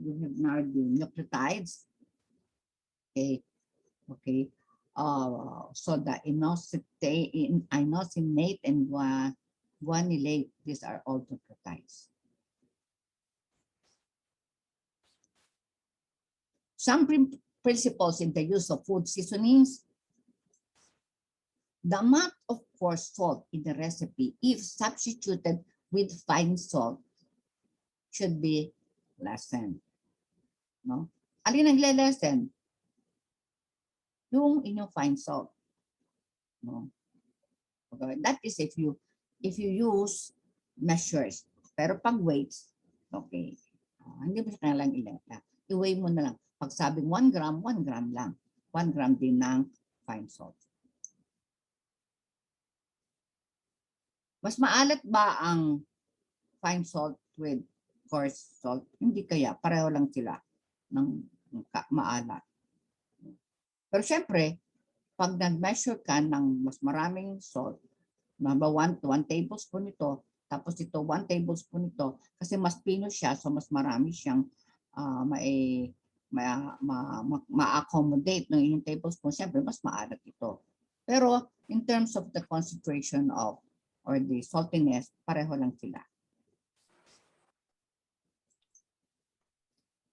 [SPEAKER 1] nucleotides. Okay, okay. So the inosinate and guanylate, these are all nucleotides. Some principles in the use of food seasonings. The amount of coarse salt in the recipe, if substituted with fine salt, should be lessened. No? Alin ang le-lessen? Yung inyong fine salt. No? Okay. That is if you use measures. Pero pag weights, okay. Hindi mo siya kailangan i-weigh mo na lang. Pag sabing 1 gram, 1 gram lang. 1 gram din ng fine salt. Mas maalat ba ang fine salt with coarse salt? Hindi kaya. Pareho lang sila ng maalat. Pero syempre, pag nag-measure ka ng mas maraming salt, number 1 tablespoon ito, tapos ito 1 tablespoon ito, kasi mas pino siya, so mas marami siyang ma-accommodate ng inyong tablespoon, syempre mas maalat ito. Pero in terms of the concentration of or the saltiness, pareho lang sila.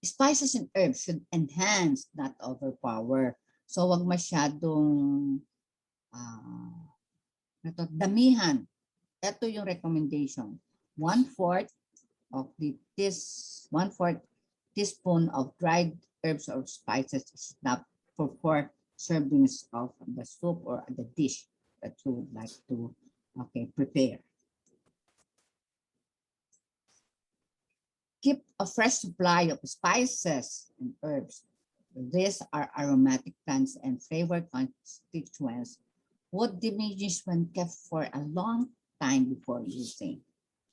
[SPEAKER 1] Spices and herbs should enhance, not overpower. So wag masyadong damihan. Ito yung recommendation. 1/4 of one-fourth teaspoon of dried herbs or spices is enough for 4 servings of the soup or the dish that you would like to prepare. Keep a fresh supply of spices and herbs. These are aromatic plants and flavor constituents would diminish when kept for a long time before using.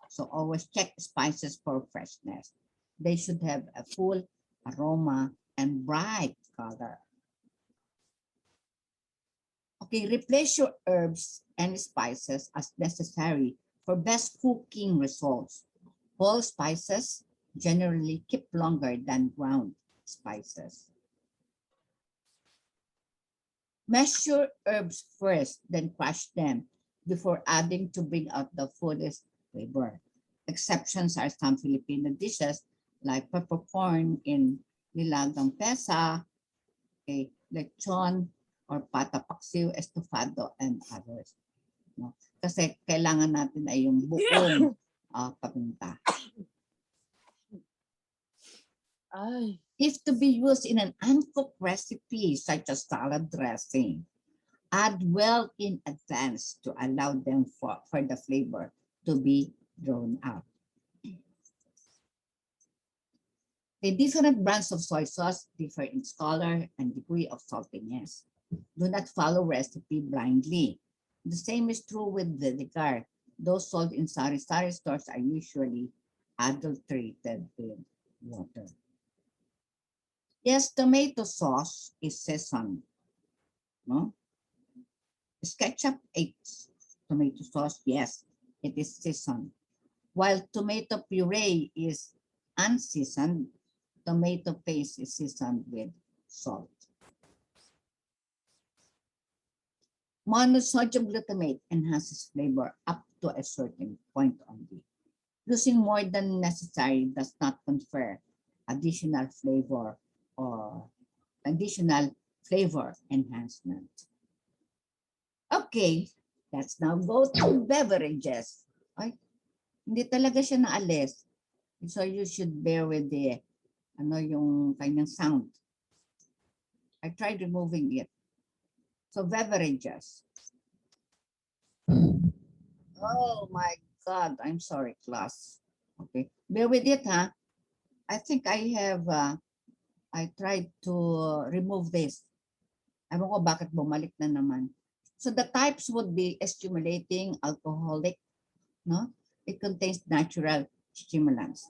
[SPEAKER 1] So always check spices for freshness. They should have a full aroma and bright color. Okay, replace your herbs and spices as necessary for best cooking results. Whole spices generally keep longer than ground spices. Measure herbs first, then crush them before adding to bring out the fullest flavor. Exceptions are some Filipino dishes like peppercorn in nilagang pesa, lechon, or pata paksiw, estofado, and others. No? Kasi kailangan natin ay yung buong paminta. If to be used in an uncooked recipe such as salad dressing, add well in advance to allow them for the flavor to be drawn out. The different brands of soy sauce differ in color and degree of saltiness. Do not follow recipe blindly. The same is true with vinegar. Those sold in sari-sari stores are usually adulterated with water. Yes, tomato sauce is seasoned. No? Ketchup, tomato sauce, yes, it is seasoned. While tomato puree is unseasoned, tomato paste is seasoned with salt. Monosodium glutamate enhances flavor up to a certain point only. Using more than necessary does not confer additional flavor or additional flavor enhancement. Okay, let's now go to beverages. Ay, hindi talaga siya naalis. So you should bear with the yung kanyang sound. I tried removing it. So beverages. Oh my God, I'm sorry, class. Okay, bear with it, ha? I think I have, I tried to remove this. Ewan ko bakit bumalik na naman. So the types would be stimulating, alcoholic, no? It contains natural stimulants.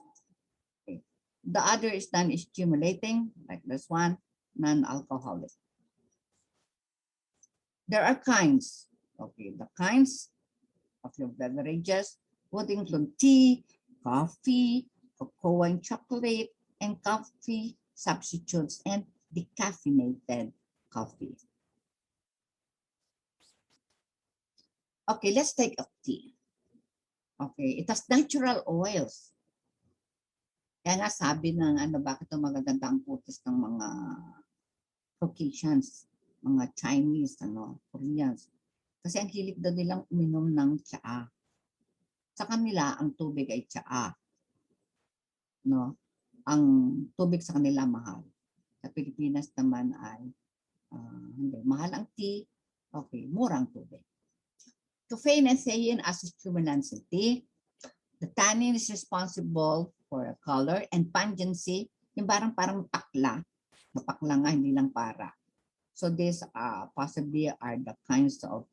[SPEAKER 1] Okay. The other is non-stimulating, like this one, non-alcoholic. There are kinds. Okay, the kinds of your beverages would include tea, coffee, cocoa and chocolate, and coffee substitutes, and decaffeinated coffee. Okay, let's take a tea. Okay, it has natural oils. Kaya nga sabi ng bakit ito magaganda ang putis ng mga Caucasians, mga Chinese, Koreans. Kasi ang hilig daw nilang uminom ng tsaa. Sa kanila, ang tubig ay tsaa. No? Ang tubig sa kanila mahal. Sa Pilipinas naman ay hindi. Mahal ang tea, okay, mura ang tubig. Caffeine and theine as stimulants in tea. The tannin is responsible for color and pungency. Yung parang pakla. Mapakla nga, hindi lang para. So these possibly are the kinds of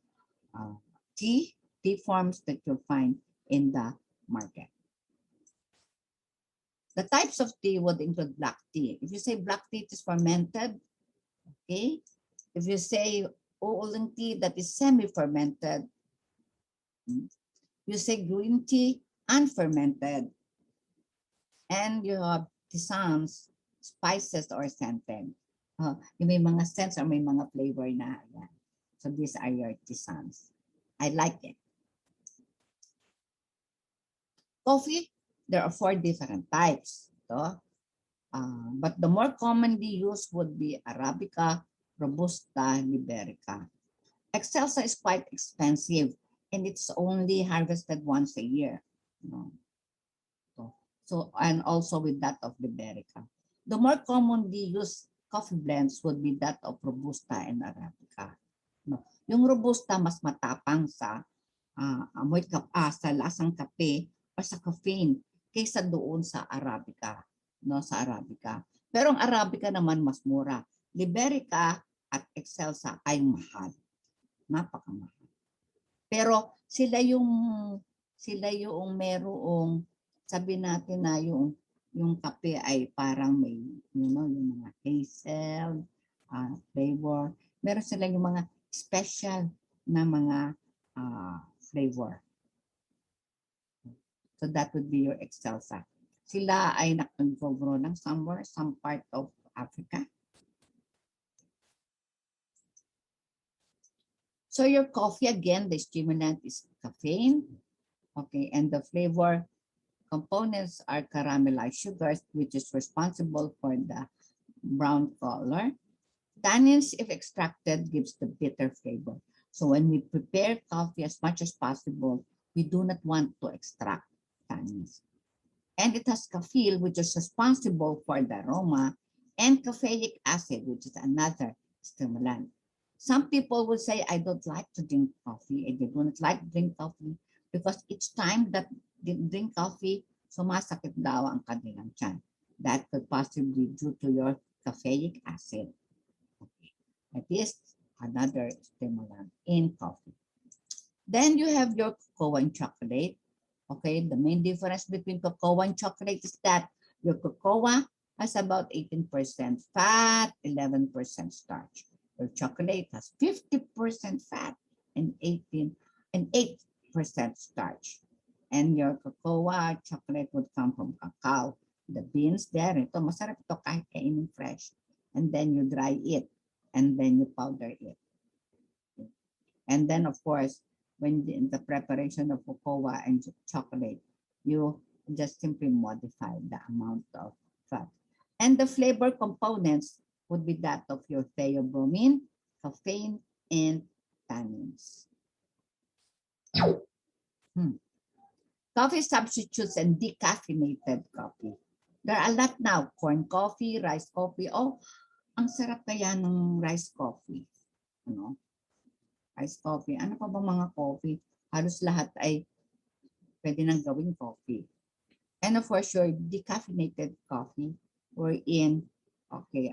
[SPEAKER 1] tea forms that you'll find in the market. The types of tea would include black tea. If you say black tea, it is fermented. Okay. If you say oolong tea, that is semi-fermented. You say green tea, unfermented. And you have tisanes, spices or scented. Yung may mga scents or may mga flavor na. Yan. So these are your tisanes. I like it. Coffee, there are 4 different types. But the more commonly used would be Arabica, Robusta, Liberica. Excelsa is quite expensive and it's only harvested once a year. So and also with that of Liberica. The more commonly used coffee blends would be that of Robusta and Arabica. Yung Robusta mas matapang sa amoy sa lasang kape o sa caffeine kaysa doon sa Arabica, sa Arabica. Pero ang Arabica naman mas mura. Liberica at Excelsa ay mahal. Napakamahal. Pero sila yung merong sabi natin na yung kape ay parang may yung mga hazel flavor. Meron sila yung mga special na mga flavor. So that would be your Excelsa. Sila ay nag-grow ng some part of Africa. So your coffee, again, the stimulant is caffeine. Okay, and the flavor components are caramelized sugars, which is responsible for the brown color. Tannins, if extracted, gives the bitter flavor. So when we prepare coffee as much as possible, we do not want to extract tannins. And it has caffeine, which is responsible for the aroma, and caffeic acid, which is another stimulant. Some people will say, I don't like to drink coffee. I do not like to drink coffee because each time that they drink coffee, sumasakit daw ang kanilang tiyan. That could possibly be due to your caffeic acid. Okay. That is another stimulant in coffee. Then you have your cocoa and chocolate. Okay, the main difference between cocoa and chocolate is that your cocoa has about 18% fat, 11% starch. Your chocolate has 50% fat and 8% starch. And your cocoa chocolate would come from cacao. The beans there, ito masarap ito kahit kainin fresh. And then you dry it. And then you powder it. And then of course, when the preparation of cocoa and chocolate, you just simply modify the amount of fat. And the flavor components would be that of your theobromine, caffeine, and tannins. Coffee substitutes and decaffeinated coffee. There are a lot now. Corn coffee, rice coffee. Oh, ang sarap kaya ng rice coffee. Rice coffee. Ano pa ba mga coffee? Halos lahat ay pwede nang gawing coffee. And of course, your decaffeinated coffee wherein, okay,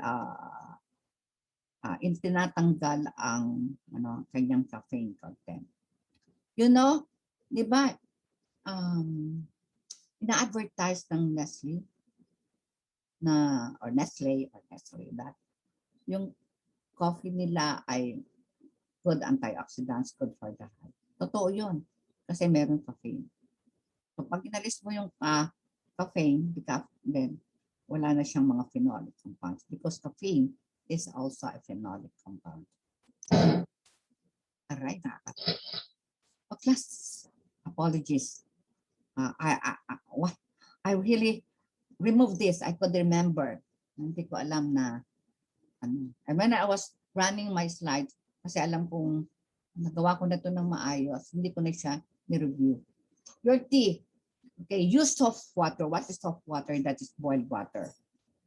[SPEAKER 1] tinatanggal ang kanyang caffeine content. You know, di ba, ina-advertise ng Nestle or Nestle that yung coffee nila ay good antioxidants, good for the heart. Totoo yun. Kasi meron caffeine. So pag inalis mo yung caffeine, then wala na siyang mga phenolic compounds because caffeine is also a phenolic compound. Alright, class, apologies. I really removed this. I could remember. Hindi ko alam na And when I was running my slides, kasi alam kong nagawa ko na ito ng maayos, hindi ko na siya ni-review. Your tea. Okay, use soft water. What is soft water? That is boiled water.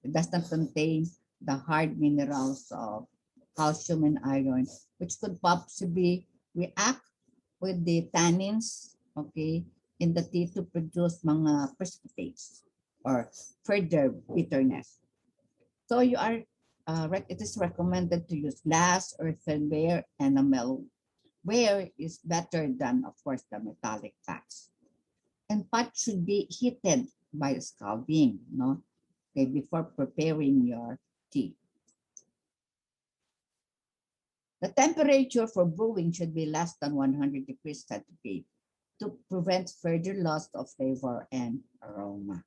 [SPEAKER 1] It does not contain the hard minerals of calcium and iron, which could possibly react with the tannins, okay, in the tea to produce mga precipitates or further bitterness. So you are it is recommended to use glass, earthenware, enamel ware is better than, of course, the metallic pots. And pot should be heated by scalding, okay, before preparing your tea. The temperature for brewing should be less than 100 degrees centigrade to prevent further loss of flavor and aroma.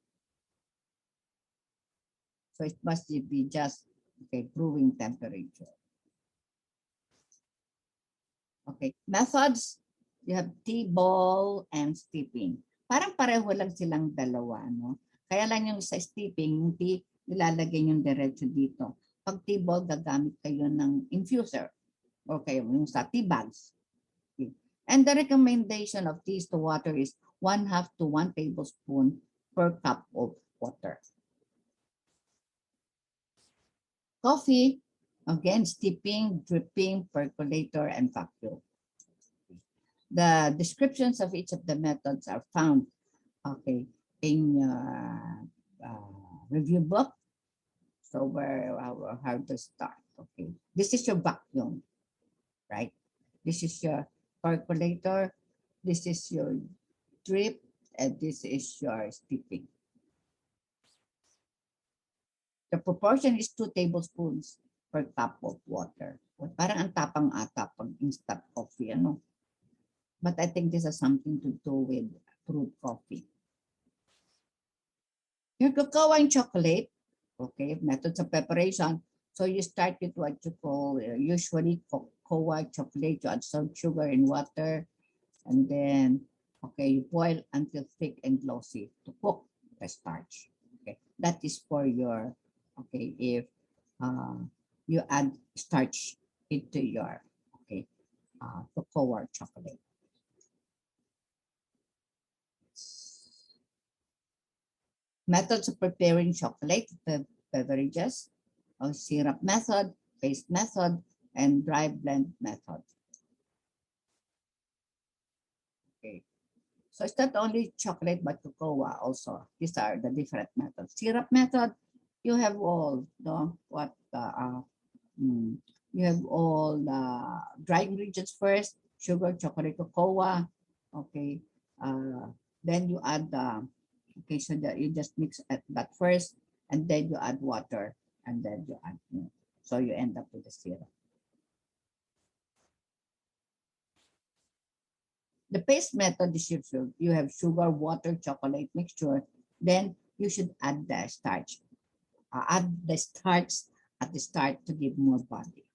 [SPEAKER 1] So it must be just brewing temperature. Okay, methods, you have tea ball and steeping. Parang pareho lang silang dalawa, no? Kaya lang yung sa steeping, yung tea, nilalagay yung diretso dito. Pag tea ball, gagamit kayo ng infuser. Okay, yung sa tea bags. Okay. And the recommendation of teas to water is 1/2 to 1 tablespoon per cup of water. Coffee, again, steeping, dripping, percolator, and vacuum. The descriptions of each of the methods are found, okay, in your review book. So how to start? Okay, this is your vacuum, right? This is your percolator. This is your drip, and this is your steeping. The proportion is 2 tablespoons per cup of water. Parang ang tapang ata pag instant coffee, ano? But I think this has something to do with brewed coffee. Your cocoa and chocolate, okay, methods of preparation. So you start with what you call usually cocoa chocolate. You add some sugar and water, and then you boil until thick and glossy to cook the starch. Okay, that is for your if you add starch into your cocoa or chocolate. Methods of preparing chocolate beverages, syrup method, paste method, and dry blend method. Okay, so it's not only chocolate but cocoa also. These are the different methods. Syrup method, you have all you have all the dry ingredients first: sugar, chocolate, cocoa. Okay, then you add so that you just mix that first, and then you add water, and then you add milk. So you end up with the syrup. The paste method is you have sugar, water, chocolate mixture. Then you should add the starch. Add the starch at the start to give more body.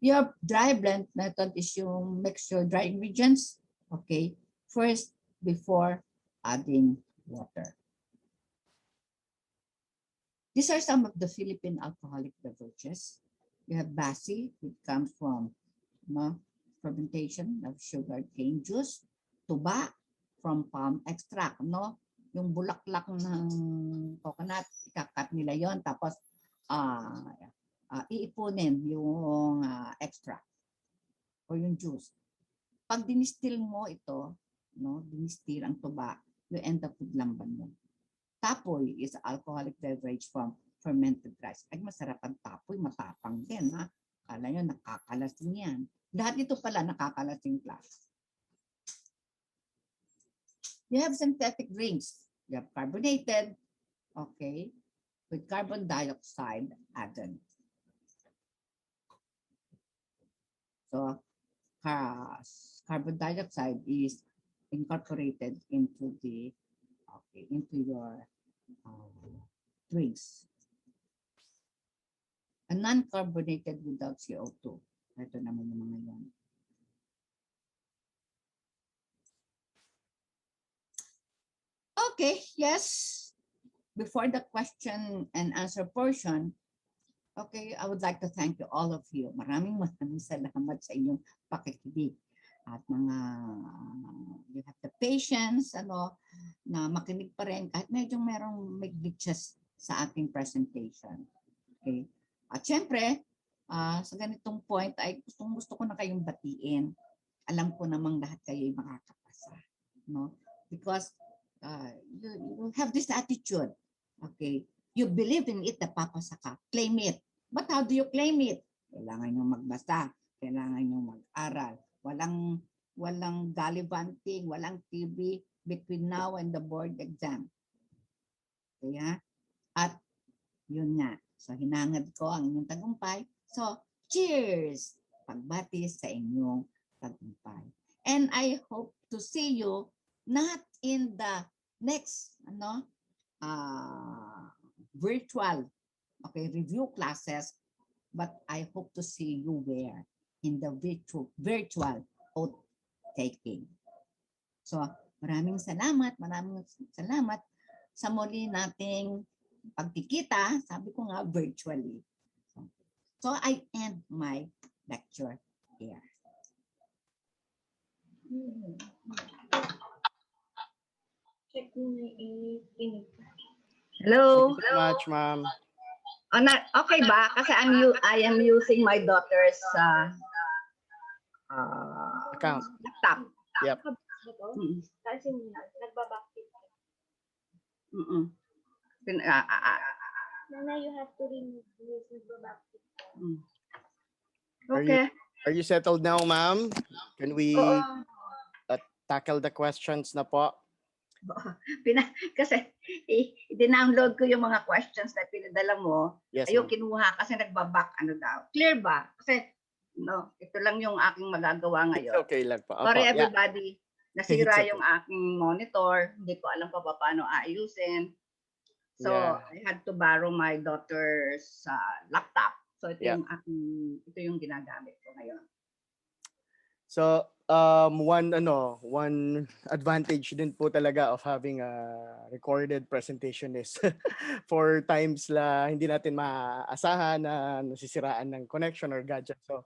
[SPEAKER 1] Your dry blend method is you mix your dry ingredients, okay, first before adding water. These are some of the Philippine alcoholic beverages. You have basi, which comes from fermentation of sugar cane juice. Tuba, from palm extract, yung bulaklak ng coconut, ikakat nila yon, tapos iipunin yung extract o yung juice. Pag dinistil mo ito, ang tuba, you end up with lambanog. Tapoy is alcoholic beverage from fermented rice. Ay, masarap ang tapoy, matapang din, ha? Kala nyo, nakakalasing yan. Lahat ito pala, nakakalasing class. You have synthetic drinks. You have carbonated, okay, with carbon dioxide added. So, carbon dioxide is incorporated into the into your drinks. A non-carbonated without CO2. Ito naman yung mga yan. Okay, yes. Before the question and answer portion, okay, I would like to thank you, all of you. Maraming salamat sa inyong pakikinig. At you have the patience, na makinig pa rin kahit medyo merong may glitches sa ating presentation. Okay. At syempre, sa ganitong point ay gusto ko na kayong batiin. Alam ko namang lahat kayo ay makakapasa, no? Because you have this attitude. Okay. You believe in it, napapasa ka. Claim it. But how do you claim it? Kailangan nyo magbasa. Kailangan nyo mag-aral. Walang gallivanting, walang TV between now and the board exam. Kaya, at yun nga. So, hinangad ko ang inyong tagumpay. So, cheers! Pagbati sa inyong tagumpay. And I hope to see you not in the next virtual review classes, but I hope to see you where in the virtual oath taking. So, maraming salamat sa muli nating pagkikita, sabi ko nga virtually. So I end my lecture here. Hello.
[SPEAKER 2] Thank you so much, ma'am.
[SPEAKER 1] Okay ba? Kasi I am using my daughter's
[SPEAKER 2] Account.
[SPEAKER 1] laptop.
[SPEAKER 2] Yep.
[SPEAKER 3] Kasi nagbabakit. Nana, you have to remove this nagbabakit.
[SPEAKER 1] Okay.
[SPEAKER 2] Are you settled now, ma'am? Can we tackle the questions na po?
[SPEAKER 1] Kasi i-download ko yung mga questions na pinadala mo.
[SPEAKER 2] Yes,
[SPEAKER 1] Ayun, kinuha kasi nagbabak daw. Clear ba? Kasi ito lang yung aking magagawa ngayon.
[SPEAKER 2] Okay lang po.
[SPEAKER 1] Sorry
[SPEAKER 2] Opo,
[SPEAKER 1] everybody. Nasira
[SPEAKER 2] okay.
[SPEAKER 1] yung aking monitor. Hindi ko alam pa paano aayusin. So, I had to borrow my daughter's laptop. So, ito yung ginagamit ko ngayon.
[SPEAKER 2] So, one advantage din po talaga of having a recorded presentation is for times hindi natin maaasahan na nasisiraan ng connection or gadget. So,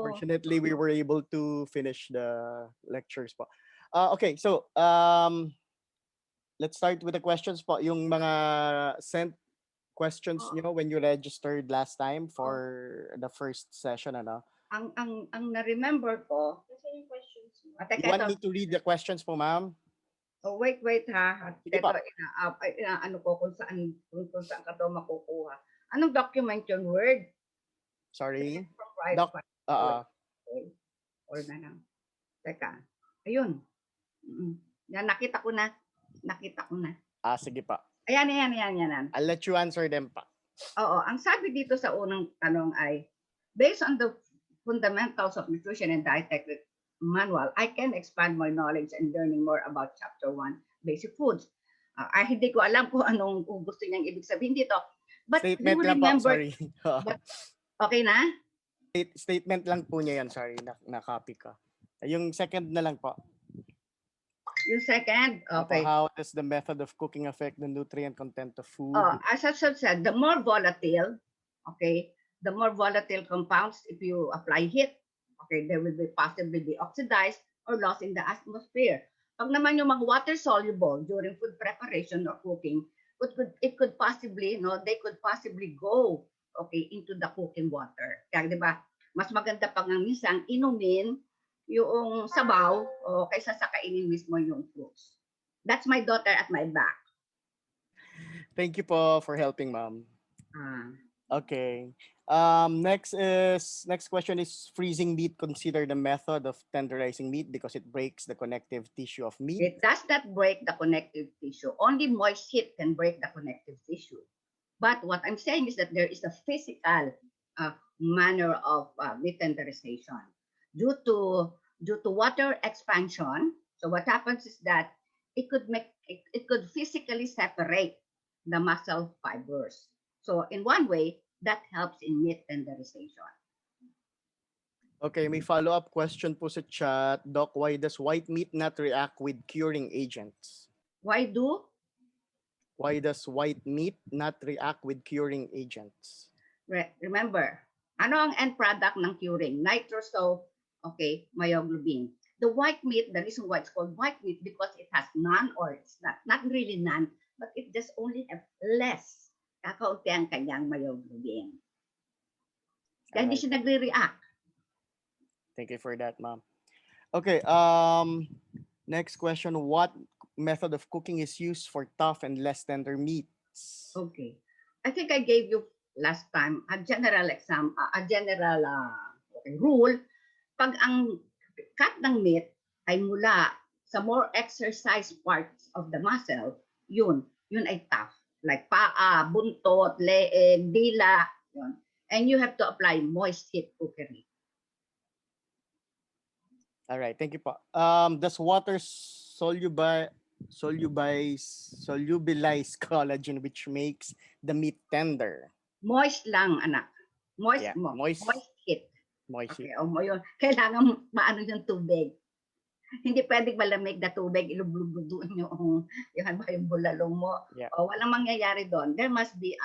[SPEAKER 2] fortunately, we were able to finish the lectures po. Okay, so let's start with the questions po. Yung mga sent questions nyo when you registered last time for the first session,
[SPEAKER 1] Ang na-remember ko,
[SPEAKER 3] Kasi yung questions mo.
[SPEAKER 2] You want me to read the questions po, ma'am?
[SPEAKER 1] Oh, wait ha.
[SPEAKER 2] Sige
[SPEAKER 1] Ito,
[SPEAKER 2] pa.
[SPEAKER 1] kung saan ka to makukuha. Anong document yun? Word?
[SPEAKER 2] Sorry?
[SPEAKER 1] Or na lang. Teka. Ayun. Yan, nakita ko na.
[SPEAKER 2] Sige pa.
[SPEAKER 1] Ayan.
[SPEAKER 2] I'll let you answer them pa.
[SPEAKER 1] Oo. Ang sabi dito sa unang tanong ay, based on the fundamentals of nutrition and dietary manual, I can expand my knowledge and learning more about chapter 1, basic foods. Hindi ko alam kung anong gusto niyang ibig sabihin dito. But
[SPEAKER 2] Statement
[SPEAKER 1] you
[SPEAKER 2] lang
[SPEAKER 1] remember,
[SPEAKER 2] po, sorry.
[SPEAKER 1] okay na?
[SPEAKER 2] Statement lang po niya yan, sorry. Na-copy ka. Yung second na lang po.
[SPEAKER 1] Yung second, okay.
[SPEAKER 2] How does the method of cooking affect the nutrient content of food?
[SPEAKER 1] As I said, the more volatile, the more volatile compounds, if you apply heat, they will be possibly be oxidized or lost in the atmosphere. Pag naman yung mga water-soluble during food preparation or cooking, it could possibly, they could possibly go, into the cooking water. Kaya, di ba, mas maganda pag nga minsan inumin yung sabaw kaysa sa kainin mismo yung fruits. That's my daughter at my back.
[SPEAKER 2] Thank you po for helping, ma'am.
[SPEAKER 1] Ah,
[SPEAKER 2] Okay. Next question is freezing meat considered a method of tenderizing meat because it breaks the connective tissue of meat?
[SPEAKER 1] it does not break the connective tissue. Only moist heat can break the connective tissue. But what I'm saying is that there is a physical manner of meat tenderization due to water expansion. So what happens is that it could physically separate the muscle fibers. So in one way, that helps in meat tenderization.
[SPEAKER 2] Okay, may follow-up question po sa chat. Doc, why does white meat not react with curing agents?
[SPEAKER 1] Why do?
[SPEAKER 2] Why does white meat not react with curing agents?
[SPEAKER 1] Remember, ano ang end product ng curing? Nitroso, okay, myoglobin. The white meat, the reason why it's called white meat because it has none or it's not really none, but it just only have less. Kakaunti ang kanyang myoglobin. Kaya hindi
[SPEAKER 2] Alright.
[SPEAKER 1] siya nagre-react.
[SPEAKER 2] Thank you for that, ma'am. Okay, next question. What method of cooking is used for tough and less tender meats?
[SPEAKER 1] Okay. I think I gave you last time a general rule. Pag ang cut ng meat ay mula sa more exercised parts of the muscle, yun ay tough. Like paa, buntot, leeg, dila, yun. And you have to apply moist heat cookery.
[SPEAKER 2] All right, thank you po. Does water solubilize collagen which makes the meat tender?
[SPEAKER 1] Moist lang, anak. Moist
[SPEAKER 2] Yeah,
[SPEAKER 1] mo.
[SPEAKER 2] moist.
[SPEAKER 1] Moist heat.
[SPEAKER 2] Moist
[SPEAKER 1] Okay,
[SPEAKER 2] heat.
[SPEAKER 1] o mo yun. Kailangan maano yung tubig. Hindi pwedeng malamig na tubig, ilublubuduin yung yung bulalong mo.
[SPEAKER 2] Yeah.
[SPEAKER 1] O, walang mangyayari doon. There must be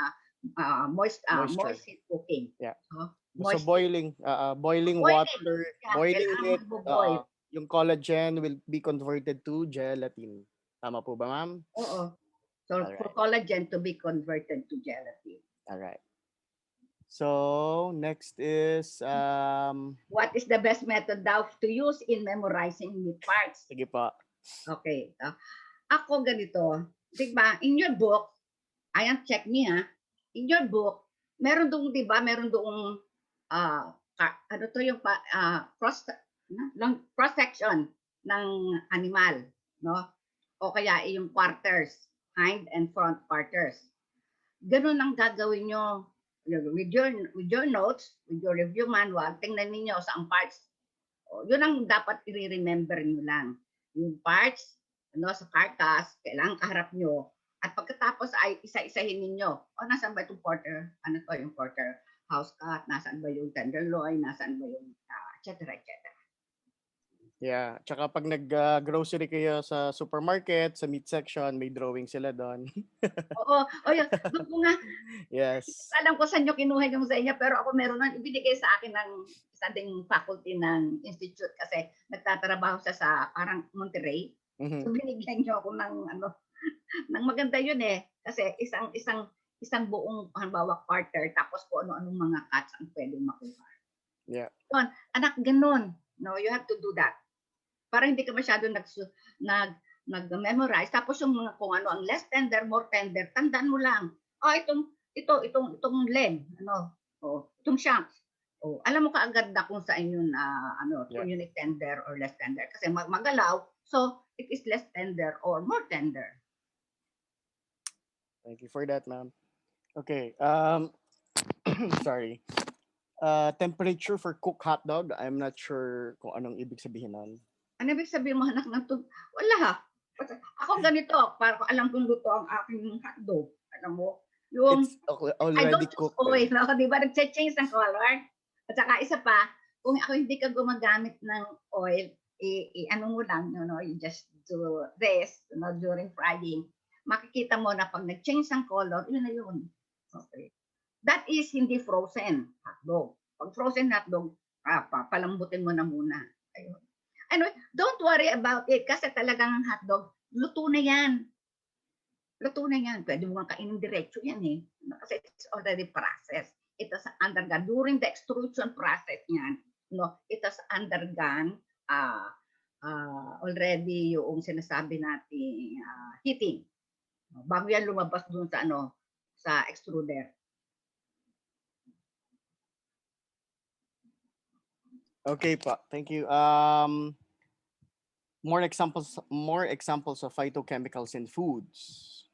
[SPEAKER 1] a moist heat cooking.
[SPEAKER 2] Yeah.
[SPEAKER 1] So,
[SPEAKER 2] So
[SPEAKER 1] moist
[SPEAKER 2] boiling
[SPEAKER 1] Boiling.
[SPEAKER 2] water,
[SPEAKER 1] Yeah,
[SPEAKER 2] boiling
[SPEAKER 1] kailangan
[SPEAKER 2] it,
[SPEAKER 1] magbo-boil.
[SPEAKER 2] yung collagen will be converted to gelatin. Tama po ba, ma'am?
[SPEAKER 1] Oo. So,
[SPEAKER 2] Alright.
[SPEAKER 1] for collagen to be converted to gelatin.
[SPEAKER 2] All right. So next is
[SPEAKER 1] What is the best method daw to use in memorizing meat parts?
[SPEAKER 2] sige po.
[SPEAKER 1] Okay. Ako ganito. Diba, in your book, ayan, check me ha. In your book, meron doon, di ba, meron doong, ano to yung cross section ng animal, no? O kaya yung quarters, hind and front quarters. Ganun ang gagawin nyo with your notes, with your review manual, tingnan niyo sa ang parts. O, yun ang dapat i-remember nyo lang. Yung parts, sa carcass, kailangan kaharap nyo. At pagkatapos ay isa-isahin ninyo. O, nasaan ba itong quarter? Ano to yung quarter? House cut? Nasaan ba yung tenderloin? Nasaan ba yung et cetera, et cetera.
[SPEAKER 2] Yeah, tsaka pag nag-grocery kayo sa supermarket, sa meat section, may drawing sila doon.
[SPEAKER 1] Oo, yun. Doon ko nga,
[SPEAKER 2] Yes.
[SPEAKER 1] alam ko saan nyo kinuha yung sa inyo, pero ako meron nang ibinigay sa akin ng isa ding faculty ng institute kasi nagtatrabaho siya sa parang Monterrey.
[SPEAKER 2] Mhm.
[SPEAKER 1] So binigyan nyo ako ng ng maganda yun eh. Kasi isang buong halimbawa quarter tapos kung ano-anong mga cuts ang pwedeng makuha.
[SPEAKER 2] Yeah.
[SPEAKER 1] Yun, anak, ganun. No, you have to do that. Para hindi ka masyado nag-memorize. Tapos yung mga kung ano ang less tender, more tender, tandaan mo lang. Itong leg, itong shanks. Alam mo kaagad na kung saan yun, kung yun is tender or less tender. Kasi magalaw, so it is less tender or more tender.
[SPEAKER 2] Thank you for that, ma'am. Okay. Sorry. Temperature for cooked hot dog. I'm not sure kung anong ibig sabihin nun.
[SPEAKER 1] Ano ibig sabihin mo, anak ng wala ha. Ako ganito, para ko alam kung luto ang aking hotdog. Alam mo, yung
[SPEAKER 2] It's
[SPEAKER 1] I
[SPEAKER 2] already
[SPEAKER 1] don't use
[SPEAKER 2] cooked.
[SPEAKER 1] oil, no? Di ba? Nag-change ng color. At saka isa pa, kung ako hindi ka gumagamit ng oil, ano mo lang, you just do this, during frying. Makikita mo na pag nag-change ng color, yun na yun. Okay. That is hindi frozen hotdog. Pag frozen hotdog, palambutin mo na muna. Ayun. Anyway, don't worry about it kasi talagang hotdog, luto na yan. Luto na yan. Pwede mo nga kainin diretso yan eh. Kasi it's already processed. It has undergone, during the extrusion process niyan, it has undergone already yung sinasabi natin heating. Bago yan lumabas dun sa sa extruder.
[SPEAKER 2] Okay po. Thank you. More examples of phytochemicals in foods.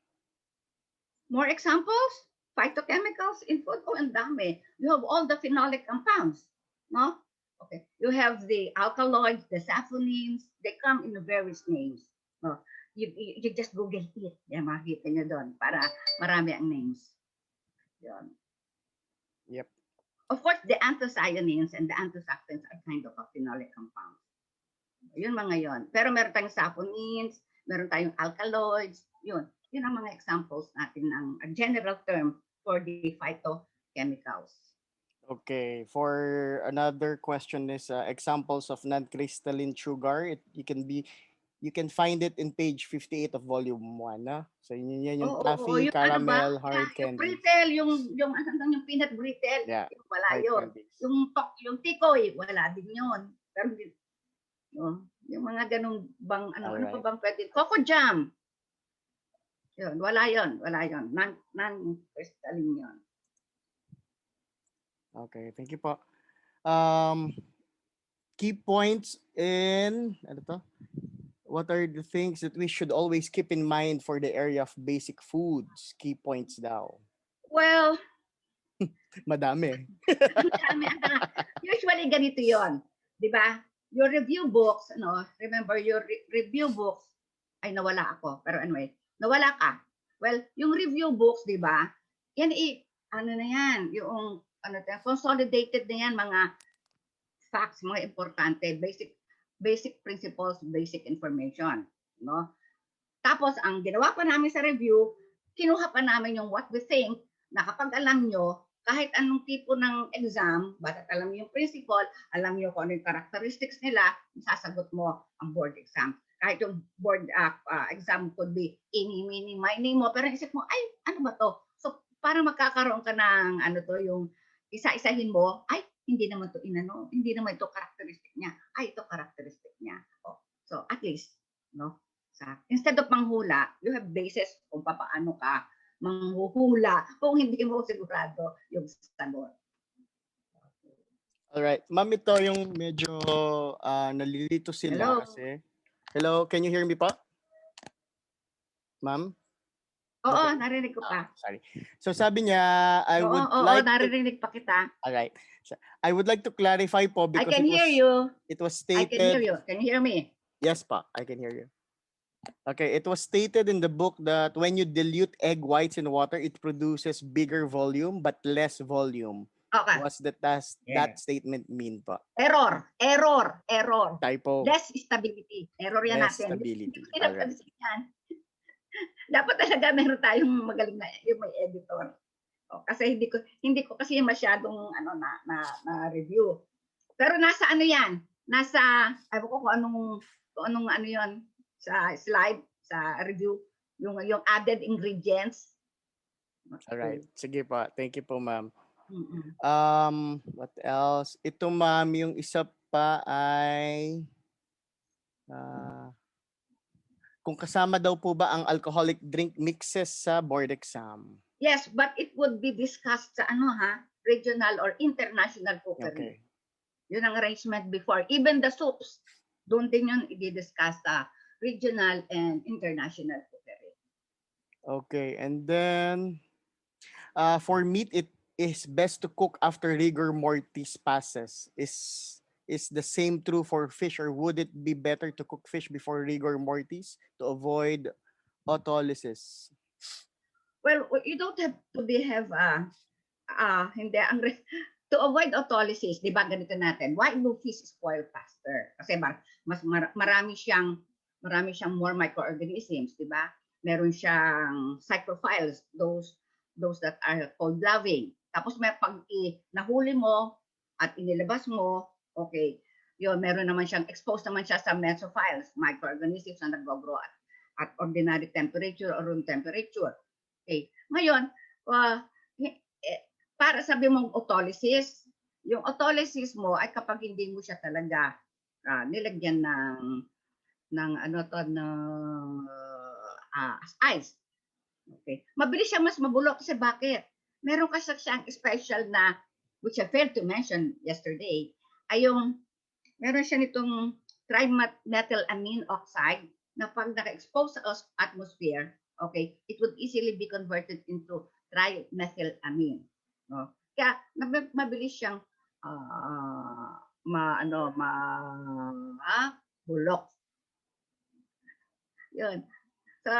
[SPEAKER 1] More examples? Phytochemicals in food. Oh, ang dami. You have all the phenolic compounds. No? Okay. You have the alkaloids, the saponins. They come in various names. No? You just Google it. Yan, makikita nyo doon para marami ang names. Yun.
[SPEAKER 2] Yep.
[SPEAKER 1] Of course, the anthocyanins and the antioxidants are kind of a phenolic compounds. Yun mga yon. Pero meron tayong saponins, meron tayong alkaloids. Yun. Yun ang mga examples natin ng a general term for the phytochemicals.
[SPEAKER 2] Okay. For another question is examples of non-crystalline sugar. You can find it in page 58 of volume 1. So yan yung taffy,
[SPEAKER 1] yung ano ba?
[SPEAKER 2] caramel, hard
[SPEAKER 1] Yung
[SPEAKER 2] candies.
[SPEAKER 1] brittle, yung peanut brittle,
[SPEAKER 2] Yeah,
[SPEAKER 1] yung wala
[SPEAKER 2] hard
[SPEAKER 1] yun.
[SPEAKER 2] candies.
[SPEAKER 1] Yung tikoy, wala din yun. Pero yung mga ganung bang ano
[SPEAKER 2] Alright.
[SPEAKER 1] pa bang pwede? Coco jam. Yun, wala yun. Non-crystalline yun.
[SPEAKER 2] Okay, thank you po. Key points in ano to? What are the things that we should always keep in mind for the area of basic foods? Key points daw.
[SPEAKER 1] Well,
[SPEAKER 2] Madami.
[SPEAKER 1] usually ganito yon, di ba? Your review books, remember your review books, ay nawala ako, pero anyway, nawala ka. Well, yung review books, di ba? Yan ano na yan, yung consolidated na yan, mga facts, mga importante, basic principles, basic information, no? Tapos, ang ginawa pa namin sa review, kinuha pa namin yung what we think na kapag alam nyo, kahit anong tipo ng exam, basta't alam nyo yung principle, alam nyo kung ano yung characteristics nila, sasagot mo ang board exam. Kahit yung board exam could be ini, mini, mini mo, pero isip mo, ay, ano ba to? So, para magkakaroon ka ng, yung isa-isahin mo, ay, hindi naman ito characteristic niya. Ay, ito characteristic niya. Oh, so, at least, no? Instead of manghula, you have basis kung paano ka manghuhula kung hindi mo sigurado yung sagot.
[SPEAKER 2] Alright. Ma'am, ito yung medyo nalilito sila
[SPEAKER 1] Hello?
[SPEAKER 2] kasi. Hello, can you hear me po? Ma'am?
[SPEAKER 1] Oo, narinig ko pa.
[SPEAKER 2] Sorry. So sabi niya, I would
[SPEAKER 1] Oo,
[SPEAKER 2] like
[SPEAKER 1] narinig pa kita.
[SPEAKER 2] Alright. So, I would like to clarify po
[SPEAKER 1] I
[SPEAKER 2] because
[SPEAKER 1] can hear you.
[SPEAKER 2] It was
[SPEAKER 1] I
[SPEAKER 2] stated.
[SPEAKER 1] can hear you. Can you hear me?
[SPEAKER 2] Yes, pa. I can hear you. Okay, it was stated in the book that when you dilute egg whites in water, it produces bigger volume but less volume.
[SPEAKER 1] Okay.
[SPEAKER 2] What's that statement mean pa?
[SPEAKER 1] Error.
[SPEAKER 2] Typo.
[SPEAKER 1] Less stability. Error yan
[SPEAKER 2] Less
[SPEAKER 1] natin.
[SPEAKER 2] stability.
[SPEAKER 1] Alright. Dapat talaga meron tayong magaling na yung may editor. Kasi hindi ko kasi masyadong na review. Pero nasa ano yan? Nasa ayoko ko kung anong ano yon sa slide sa review yung added ingredients.
[SPEAKER 2] Alright. Sige pa. Thank you po, ma'am.
[SPEAKER 1] Mm-mm.
[SPEAKER 2] What else? Ito, ma'am, yung isa pa ay kung kasama daw po ba ang alcoholic drink mixes sa board exam?
[SPEAKER 1] Yes, but it would be discussed sa regional or international cookery.
[SPEAKER 2] Okay.
[SPEAKER 1] Yun ang arrangement before. Even the soups, doon din yun i-discuss sa regional and international cookery.
[SPEAKER 2] Okay, and then for meat, it is best to cook after rigor mortis passes. Is the same true for fish, or would it be better to cook fish before rigor mortis to avoid autolysis?
[SPEAKER 1] Well, you don't have to to avoid autolysis, di ba ganito natin, why do fish spoil faster? Kasi marami siyang more microorganisms, di ba? Meron siyang cycrophiles, those that are called loving. Tapos pag nahuli mo at inilabas mo, okay, yun, meron naman siyang, exposed naman siya sa mesophiles, microorganisms na nag-grow at ordinary temperature or room temperature. Okay. Ngayon, para sabi mong autolysis, yung autolysis mo ay kapag hindi mo siya talaga nilagyan ng ice. Okay. Mabilis siya mas mabulok kasi bakit? Meron kasi siyang special na, which I failed to mention yesterday, ay yung meron siya nitong trimethylamine oxide na pag naka-expose sa atmosphere, okay, it would easily be converted into trimethylamine. No? Kaya mabilis siyang bulok. Yun. So,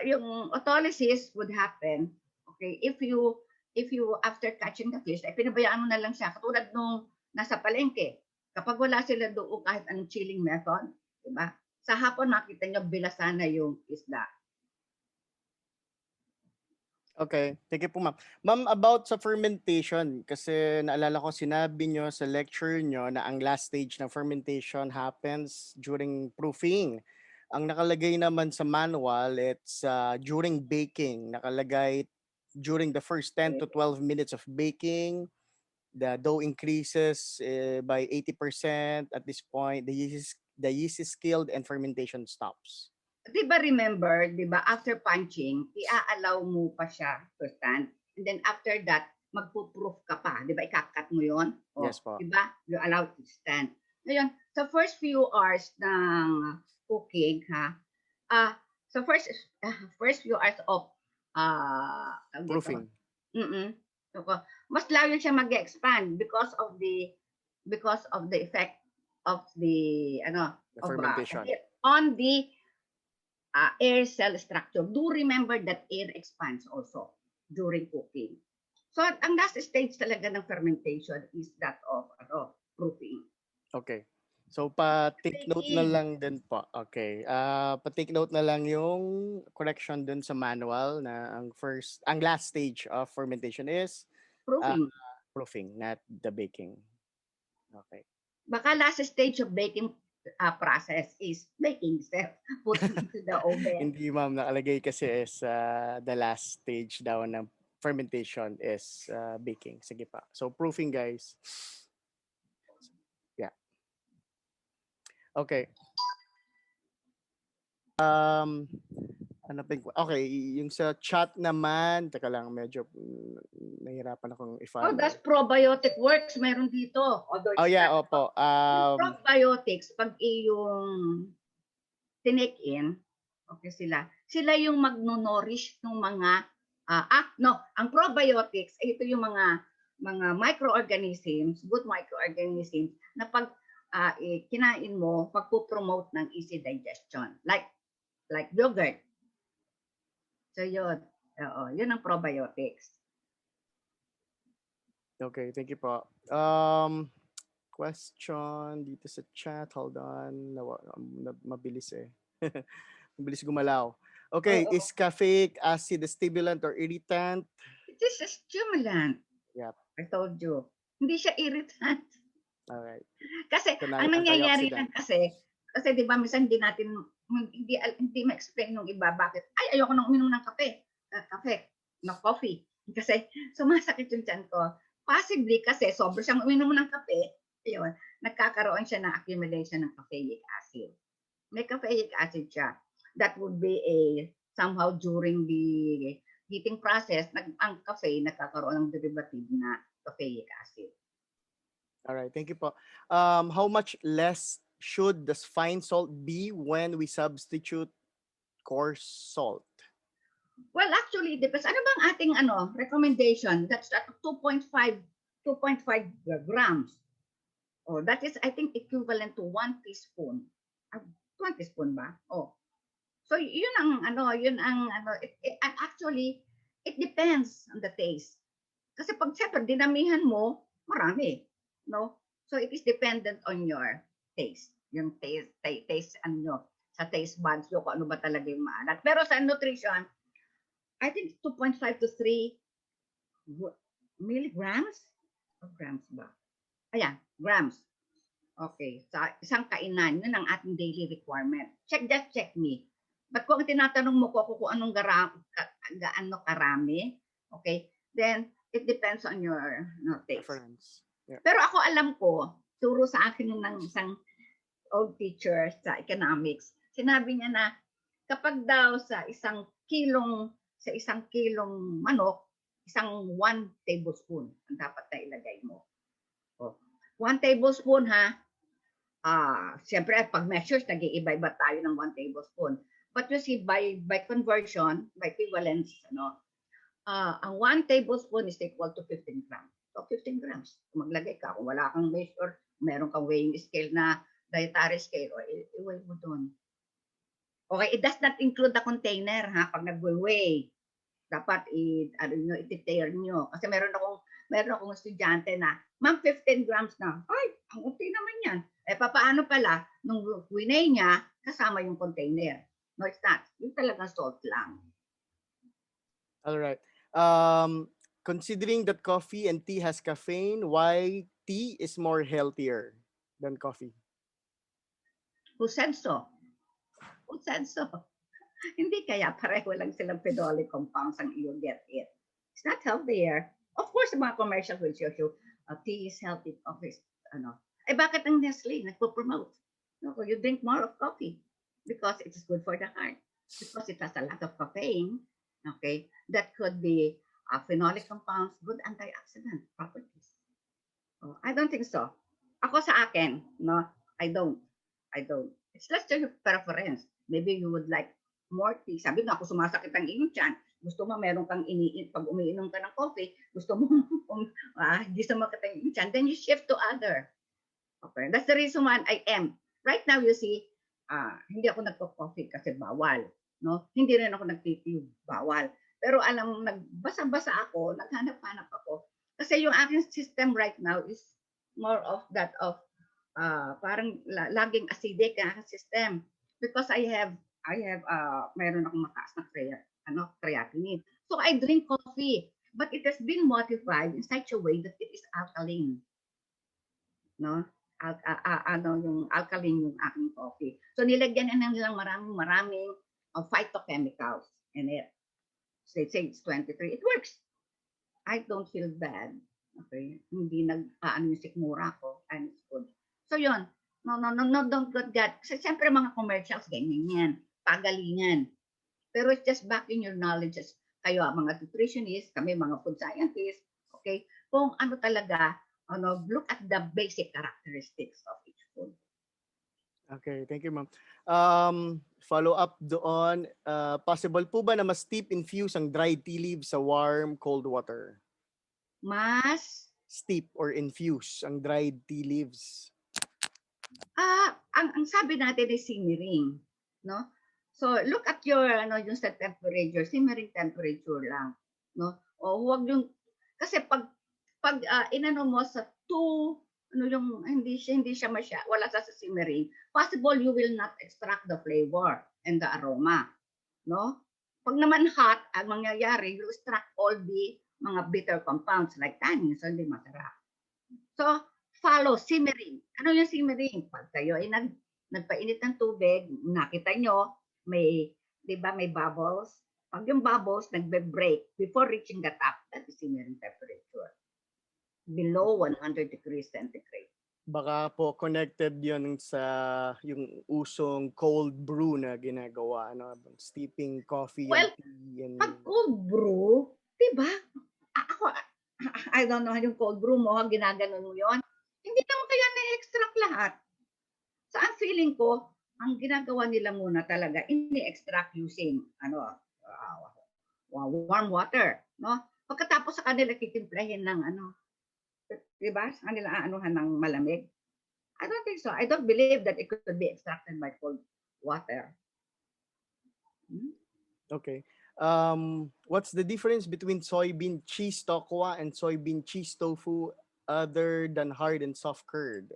[SPEAKER 1] yung autolysis would happen, okay, if you after catching the fish, ay pinabayaan mo na lang siya katulad nung nasa palengke. Kapag wala sila doon kahit anong chilling method, di ba? Sa hapon makita nyo bilasan na yung isda.
[SPEAKER 2] Okay, thank you po ma'am. Ma'am, about sa fermentation, kasi naalala ko sinabi nyo sa lecture nyo na ang last stage ng fermentation happens during proofing. Ang nakalagay naman sa manual, it's during baking. Nakalagay during the first 10 to 12 minutes of baking, the dough increases by 80%. At this point, the yeast is killed and fermentation stops.
[SPEAKER 1] Di ba remember, di ba, after punching, i-allow mo pa siya to stand. And then after that, magpo-proof ka pa. Di ba, ikakat mo yun?
[SPEAKER 2] Yes po.
[SPEAKER 1] Di ba? You allow it to stand. Ngayon, sa first few hours ng cooking, so first few hours of
[SPEAKER 2] Proofing.
[SPEAKER 1] So, mas lalo siya mag-expand because of the effect of the
[SPEAKER 2] The fermentation.
[SPEAKER 1] on the air cell structure. Do remember that air expands also during cooking. So, ang last stage talaga ng fermentation is that of proofing.
[SPEAKER 2] Okay. So, pa-take note na lang din po. Okay. Pa-take note na lang yung correction dun sa manual na ang last stage of fermentation is
[SPEAKER 1] Proofing.
[SPEAKER 2] proofing, not the baking. Okay.
[SPEAKER 1] Baka last stage of baking process is baking itself, putting into the oven.
[SPEAKER 2] Hindi ma'am, nakalagay kasi is the last stage daw ng fermentation is baking. Sige pa. So proofing guys. Yeah. Okay. Okay, yung sa chat naman, teka lang, medyo nahirapan akong i-follow.
[SPEAKER 1] Oh, that's probiotic works meron dito.
[SPEAKER 2] Oh yeah, opo.
[SPEAKER 1] Probiotics, pag yung tinake in, okay sila yung magno-nourish ng mga, ang probiotics, ito yung mga microorganisms, good microorganisms, na pag kinain mo, pagpo-promote ng easy digestion. Like yogurt. So yun. Yun ang probiotics.
[SPEAKER 2] Okay, thank you po. Question dito sa chat. Hold on. Mabilis eh. Mabilis gumalaw. Okay, is caffeic acid a stimulant or irritant?
[SPEAKER 1] It is a stimulant.
[SPEAKER 2] Yep.
[SPEAKER 1] I told you. Hindi siya irritant.
[SPEAKER 2] Alright.
[SPEAKER 1] Kasi ang nangyayari lang kasi di ba minsan hindi ma-explain nung iba bakit ayoko nang uminom ng coffee kasi sumasakit yung tiyan ko. Possibly kasi sobrang siyang uminom ng kape, ayun, nagkakaroon siya ng accumulation ng caffeic acid. May caffeic acid siya. That would be somehow during the heating process, ang cafe nagkakaroon ng derivative na caffeic acid.
[SPEAKER 2] All right, thank you po. How much less should the fine salt be when we substitute coarse salt?
[SPEAKER 1] Well, actually, depends. Ano bang ating recommendation? That's 2.5 grams. Oh, that is, I think, equivalent to 1 teaspoon. 1 teaspoon ba? Oh. So, yun ang actually, it depends on the taste. Kasi pag siyempre, dinamihan mo, marami. No? So, it is dependent on your taste. Yung taste sa taste buds, kung ano ba talaga yung maalat. Pero sa nutrition, I think 2.5 to 3 milligrams? O grams ba? Ayan, grams. Okay, sa isang kainan, yun ang ating daily requirement. Just check me. But kung tinatanong mo ko kung anong gaano karami, okay, then it depends on your taste.
[SPEAKER 2] Yeah.
[SPEAKER 1] Pero ako alam ko, turo sa akin ng isang old teacher sa economics, sinabi niya na kapag daw sa isang kilong manok, isang 1 tablespoon ang dapat na ilagay mo. 1 tablespoon ha. Siyempre, pag measures, nag-iiba-iba tayo ng 1 tablespoon. But you see, by conversion, by equivalence, ang 1 tablespoon is equal to 15 grams. So, 15 grams. Kung maglagay ka, kung wala kang measure, meron kang weighing scale na dietary scale, o i-weigh mo doon. Okay, it does not include the container, ha? Pag nag-weigh, dapat i-tear nyo. Kasi meron akong estudyante na, ma'am, 15 grams na. Ay, ang unti naman yan. Paano pala, nung winay niya, kasama yung container. No, it's not. Yung talagang salt lang.
[SPEAKER 2] All right. Considering that coffee and tea has caffeine, why tea is more healthier than coffee?
[SPEAKER 1] Who said so? Who said so? Hindi kaya pareho lang silang phenolic compounds ang you get it. It's not healthier. Of course, mga commercial will show you tea is healthy, coffee is, bakit ang Nestle nagpo-promote? No, you drink more of coffee because it is good for the heart. Because it has a lot of caffeine, okay, that could be phenolic compounds, good antioxidant properties. I don't think so. Ako sa akin, no, I don't. It's just your preference. Maybe you would like more tea. Sabi nga, ako sumasakit ang iyong tiyan. Gusto mo meron kang pag umiinom ka ng coffee, gusto mo hindi sumakit ang iyong tiyan, then you shift to other. Okay, that's the reason why I am. Right now, you see, hindi ako nagko-coffee kasi bawal. No? Hindi rin ako nagtitiyo, bawal. Pero alam, nagbasa-basa ako, naghanap-hanap ako. Kasi yung aking system right now is more of that of parang laging acidic ang aking system. Because I have meron akong mataas na creatinine. So I drink coffee, but it has been modified in such a way that it is alkaline. No? Yung alkaline yung aking coffee. So nilagyan na nilang maraming phytochemicals in it. So they say it's 23. It works. I don't feel bad. Okay? Hindi yung sikmura ko, and it's good. So yun, no, don't get. Kasi siyempre mga commercials, ganyan yan, pagalingan. Pero it's just backing your knowledge as kayo, mga nutritionists, kami mga food scientists, okay? Kung ano talaga, look at the basic characteristics of each food.
[SPEAKER 2] Okay, thank you, ma'am. Follow up doon, possible po ba na mas steep infuse ang dried tea leaves sa warm, cold water?
[SPEAKER 1] Mas?
[SPEAKER 2] Steep or infuse ang dried tea leaves?
[SPEAKER 1] Ang sabi natin is simmering, no? So look at your yung sa temperature, simmering temperature lang, no? O huwag yung kasi pag inano mo sa 2 yung hindi siya wala sa simmering, possible you will not extract the flavor and the aroma, no? Pag naman hot, ang mangyayari, you extract all the mga bitter compounds like tannins, so hindi masarap. So follow simmering. Ano yung simmering? Pag kayo ay nagpainit ng tubig, nakita nyo, may bubbles. Pag yung bubbles nagbe-break before reaching the top, that is simmering temperature. Below 100 degrees centigrade.
[SPEAKER 2] Baka po connected yun sa yung usong cold brew na ginagawa, steeping coffee and tea. And
[SPEAKER 1] pag cold brew, diba? Ako, I don't know, yung cold brew mo, ginaganon mo yun. Hindi naman kaya na-extract lahat. So, ang feeling ko, ang ginagawa nila muna talaga, ini-extract using warm water. No? Pagkatapos sa kanila titimplahin ng diba? Sa kanila aanuhan ng malamig. I don't think so. I don't believe that it could be extracted by cold water.
[SPEAKER 2] Okay. What's the difference between soybean cheese tokwa and soybean cheese tofu other than hard and soft curd?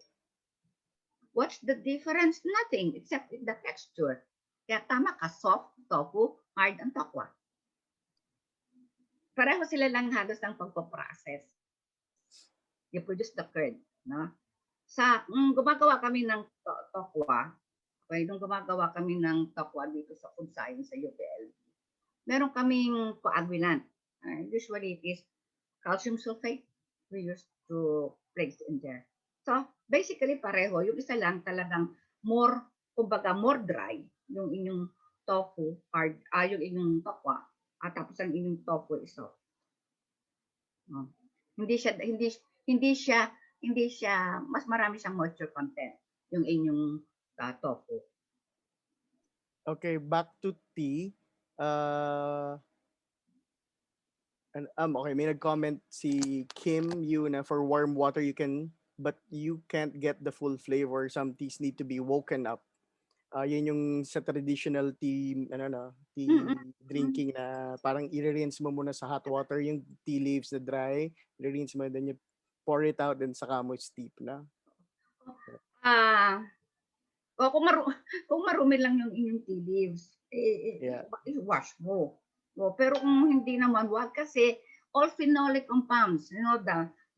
[SPEAKER 1] What's the difference? Nothing except in the texture. Kaya tama ka, soft tofu, hard ang tokwa. Pareho sila lang halos ng pagpo-process. You produce the curd, no? Gumagawa kami ng tokwa. Okay, nung gumagawa kami ng tokwa dito sa food science sa UPL, meron kaming coagulant. Usually it is calcium sulfate we used to place in there. So, basically pareho. Yung isa lang talagang more dry yung inyong tofu, hard, yung inyong tokwa, at tapos ang inyong tofu is soft. Hindi siya, mas marami siyang moisture content. yung inyong tofu.
[SPEAKER 2] Okay, back to tea. Okay, may nag-comment si Kim Yu na for warm water but you can't get the full flavor. Some teas need to be woken up. Yun yung sa traditional tea, tea
[SPEAKER 1] Mm-mm.
[SPEAKER 2] drinking na parang i-rinse mo muna sa hot water yung tea leaves na dry, i-rinse mo, then you pour it out, then saka mo steep na.
[SPEAKER 1] Ah, o kung marumi lang yung inyong tea leaves,
[SPEAKER 2] Yeah.
[SPEAKER 1] i-wash mo. O, pero kung hindi naman, wag kasi all phenolic compounds,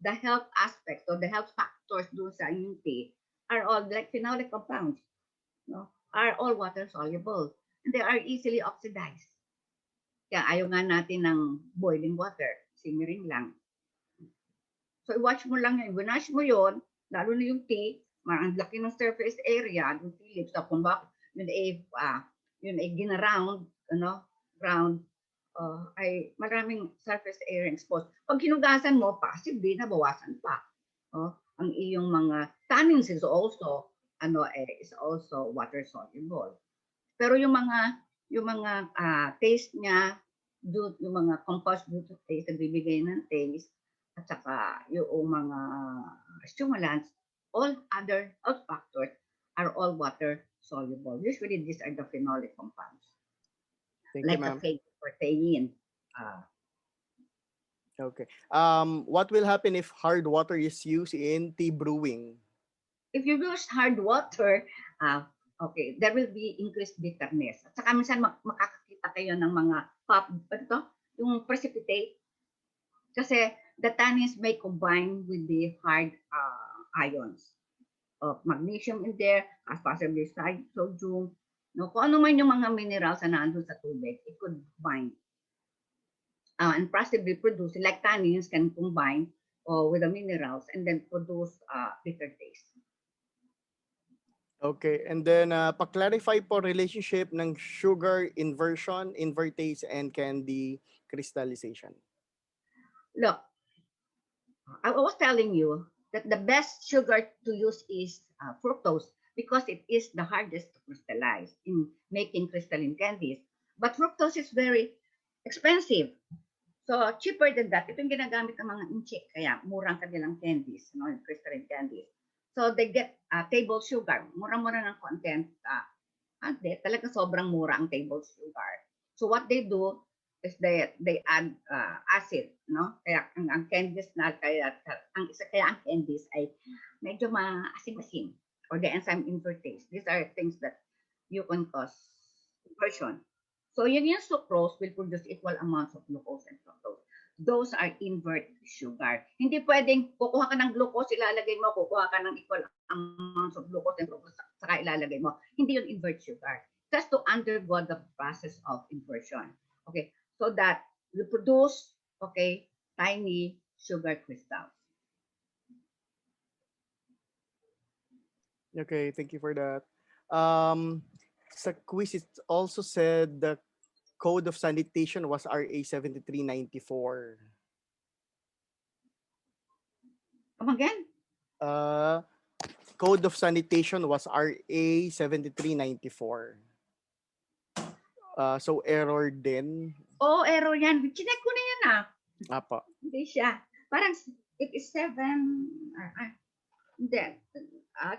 [SPEAKER 1] the health aspects or the health factors doon sa inyong tea are all like phenolic compounds, are all water soluble and they are easily oxidized. Kaya ayaw nga natin ng boiling water, simmering lang. So, i-watch mo lang yun. Winash mo yun, lalo na yung tea, ang laki ng surface area, yung tea leaves, kung bakit yun ay gina-round, round, ay maraming surface area exposed. Pag hinugasan mo, possibly nabawasan pa. Ang iyong mga tannins is also water soluble. Pero yung mga taste niya, yung mga compost due to taste, nagbibigay ng taste, at saka yung mga stimulants, all factors are all water soluble. Usually these are the phenolic compounds.
[SPEAKER 2] Thank
[SPEAKER 1] like
[SPEAKER 2] you, ma'am.
[SPEAKER 1] caffeine or theine.
[SPEAKER 2] Okay. What will happen if hard water is used in tea brewing?
[SPEAKER 1] If you use hard water, okay, there will be increased bitterness. At saka minsan makakakita kayo ng mga yung precipitate. Kasi the tannins may combine with the hard ions of magnesium in there, as possibly sodium. No, kung ano man yung mga minerals na nandun sa tubig, it could bind. And possibly produce, like tannins can combine with the minerals and then produce bitter taste.
[SPEAKER 2] Okay, and then pa-clarify po relationship ng sugar inversion, invertase, and candy crystallization.
[SPEAKER 1] Look, I was telling you that the best sugar to use is fructose because it is the hardest to crystallize in making crystalline candies. But fructose is very expensive. So cheaper than that. Ito yung ginagamit ng mga inchik, kaya murang kanilang candies, yung crystalline candies. So they get table sugar. Mura-mura ng content. Talaga sobrang mura ang table sugar. So what they do is they add acid, no? Kaya ang candies kaya ang candies ay medyo maasim-asim or the enzyme invertase. These are things that you can cause inversion. So yung sucrose will produce equal amounts of glucose and fructose. Those are invert sugar. Hindi pwedeng kukuha ka ng glucose, ilalagay mo, kukuha ka ng equal amounts of glucose and fructose, saka ilalagay mo. Hindi yun invert sugar. Just to undergo the process of inversion. Okay, so that you produce, tiny sugar crystals.
[SPEAKER 2] Okay, thank you for that. Sa quiz, it also said the Code of Sanitation was RA 7394.
[SPEAKER 1] Come again?
[SPEAKER 2] Code of Sanitation was RA 7394. So error din.
[SPEAKER 1] Oh, error yan. Chinek ko na yan
[SPEAKER 2] Apa.
[SPEAKER 1] Hindi siya. Parang it is 7. Hindi.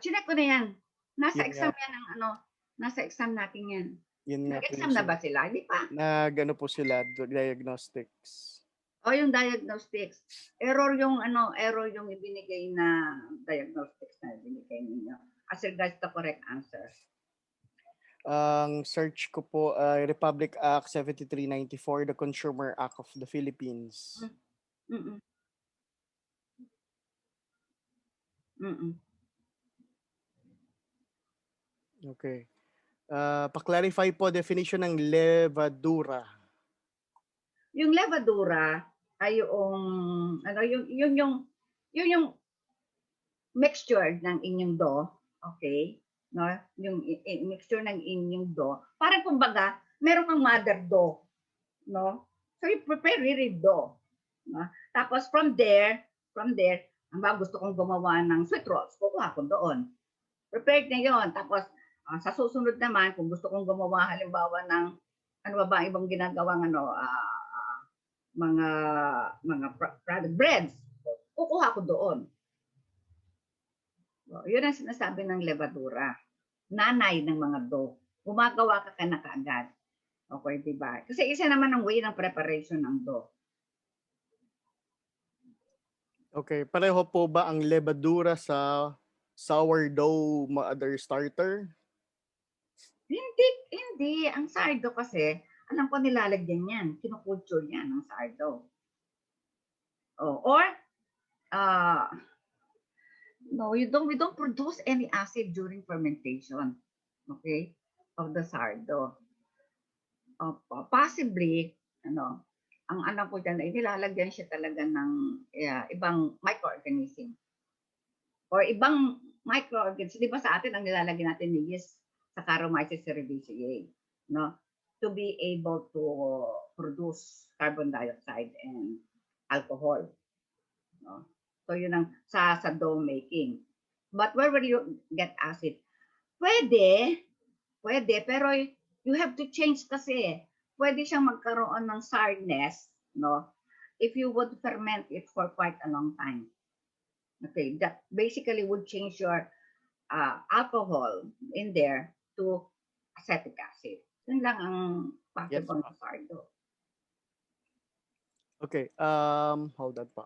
[SPEAKER 1] Chinek ko na yan. Nasa
[SPEAKER 2] Yun
[SPEAKER 1] exam
[SPEAKER 2] nga.
[SPEAKER 1] yan nasa exam natin yan.
[SPEAKER 2] Yun nga po
[SPEAKER 1] Nag-exam na ba sila? Hindi pa.
[SPEAKER 2] Nag-ano po sila, diagnostics.
[SPEAKER 1] Yung diagnostics. Error yung ibinigay na diagnostics na ibinigay ninyo. As regards the correct answer.
[SPEAKER 2] Ang search ko po Republic Act 7394, the Consumer Act of the Philippines.
[SPEAKER 1] Mm-mm.
[SPEAKER 2] Okay. Pa-clarify po definition ng levadura.
[SPEAKER 1] Yung levadura ay yung mixture ng inyong dough, okay? No, yung mixture ng inyong dough. Parang kumbaga, meron kang mother dough, no? So you prepare really dough, no? Tapos from there, ang gusto kong gumawa ng sweet rolls, kukuha ko doon. Prepared na yon. Tapos, sa susunod naman, kung gusto kong gumawa halimbawa ng, ano ba ba, ibang ginagawang mga product breads, kukuha ko doon. So, yun ang sinasabi ng levadura. Nanay ng mga dough. Gumagawa ka na kaagad. Okay, diba? Kasi isa naman ang way ng preparation ng dough.
[SPEAKER 2] Okay, pareho po ba ang levadura sa sourdough mother starter?
[SPEAKER 1] Hindi. Ang sourdough kasi, alam ko nilalagyan yan. Kinukulture yan ng sourdough. Or, no, we don't produce any acid during fermentation, okay, of the sourdough. Possibly, ang alam ko dyan ay nilalagyan siya talaga ng ibang microorganism. Or ibang microorganism. Di ba sa atin, ang nilalagyan natin ni yeast, Saccharomyces cerevisiae, no? To be able to produce carbon dioxide and alcohol. No? So yun ang sa dough making. But where will you get acid? Pwede, pero you have to change kasi. Pwede siyang magkaroon ng sourness, no? If you would ferment it for quite a long time. Okay, that basically would change your alcohol in there to acetic acid. Yun lang ang possible na sourdough.
[SPEAKER 2] Okay, hold on pa.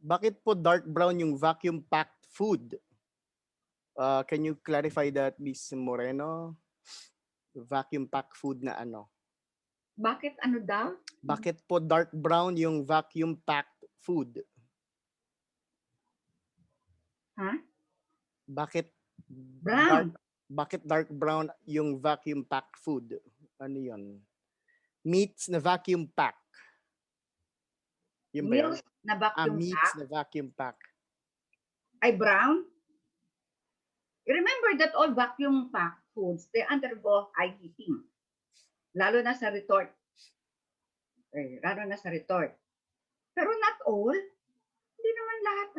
[SPEAKER 2] Bakit po dark brown yung vacuum packed food? Can you clarify that, Miss Moreno? Vacuum packed food na ano?
[SPEAKER 1] Bakit ano daw?
[SPEAKER 2] Bakit po dark brown yung vacuum packed food?
[SPEAKER 1] Ha?
[SPEAKER 2] Bakit
[SPEAKER 1] Brown.
[SPEAKER 2] Bakit dark brown yung vacuum packed food? Ano yun? Meats na vacuum pack. Yun ba yun?
[SPEAKER 1] Meals na vacuum
[SPEAKER 2] Meats
[SPEAKER 1] pack
[SPEAKER 2] na vacuum pack.
[SPEAKER 1] ay brown. Remember that all vacuum pack foods, they undergo high heating. Lalo na sa retort. Pero not all. Hindi naman lahat.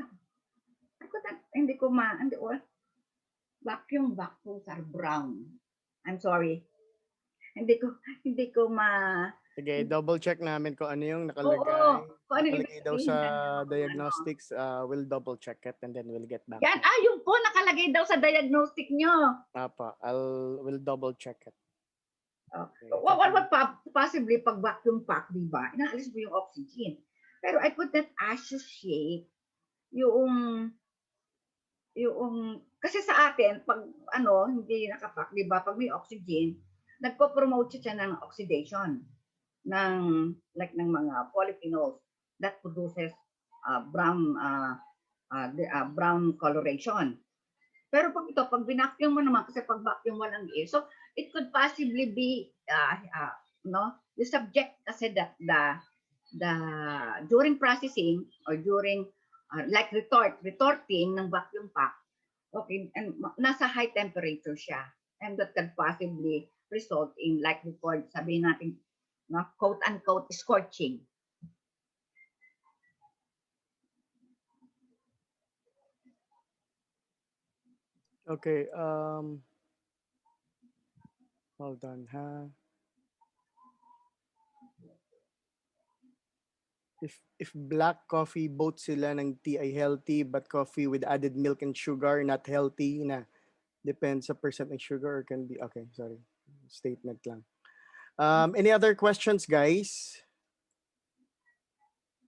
[SPEAKER 1] Hindi all. Vacuum pack foods are brown. I'm sorry. Hindi ko
[SPEAKER 2] Sige, double check namin kung ano yung nakalagay.
[SPEAKER 1] Oo, kung ano
[SPEAKER 2] nakalagay daw
[SPEAKER 1] ibig
[SPEAKER 2] sa
[SPEAKER 1] sabihin
[SPEAKER 2] diagnostics. We'll double check it and then we'll get back.
[SPEAKER 1] Yan, yung po nakalagay daw sa diagnostic nyo.
[SPEAKER 2] We'll double check it.
[SPEAKER 1] Okay. What possibly pag vacuum pack, di ba? Inaalis mo yung oxygen. Pero I could not associate yung kasi sa atin pag hindi nakapack, di ba? Pag may oxygen, nagpo-promote siya ng oxidation ng mga polyphenols that produces brown coloration. Pero pag binacuum mo naman, kasi pag vacuum walang air, so it could possibly be the subject kasi that the during processing or during like retorting ng vacuum pack, okay, and nasa high temperature siya, and that can possibly result in like before sabihin natin quote unquote scorching.
[SPEAKER 2] Okay, hold on, ha. If black coffee, both sila ng tea ay healthy, but coffee with added milk and sugar not healthy na depends sa percent ng sugar or can be, okay, sorry. Statement lang. Any other questions, guys?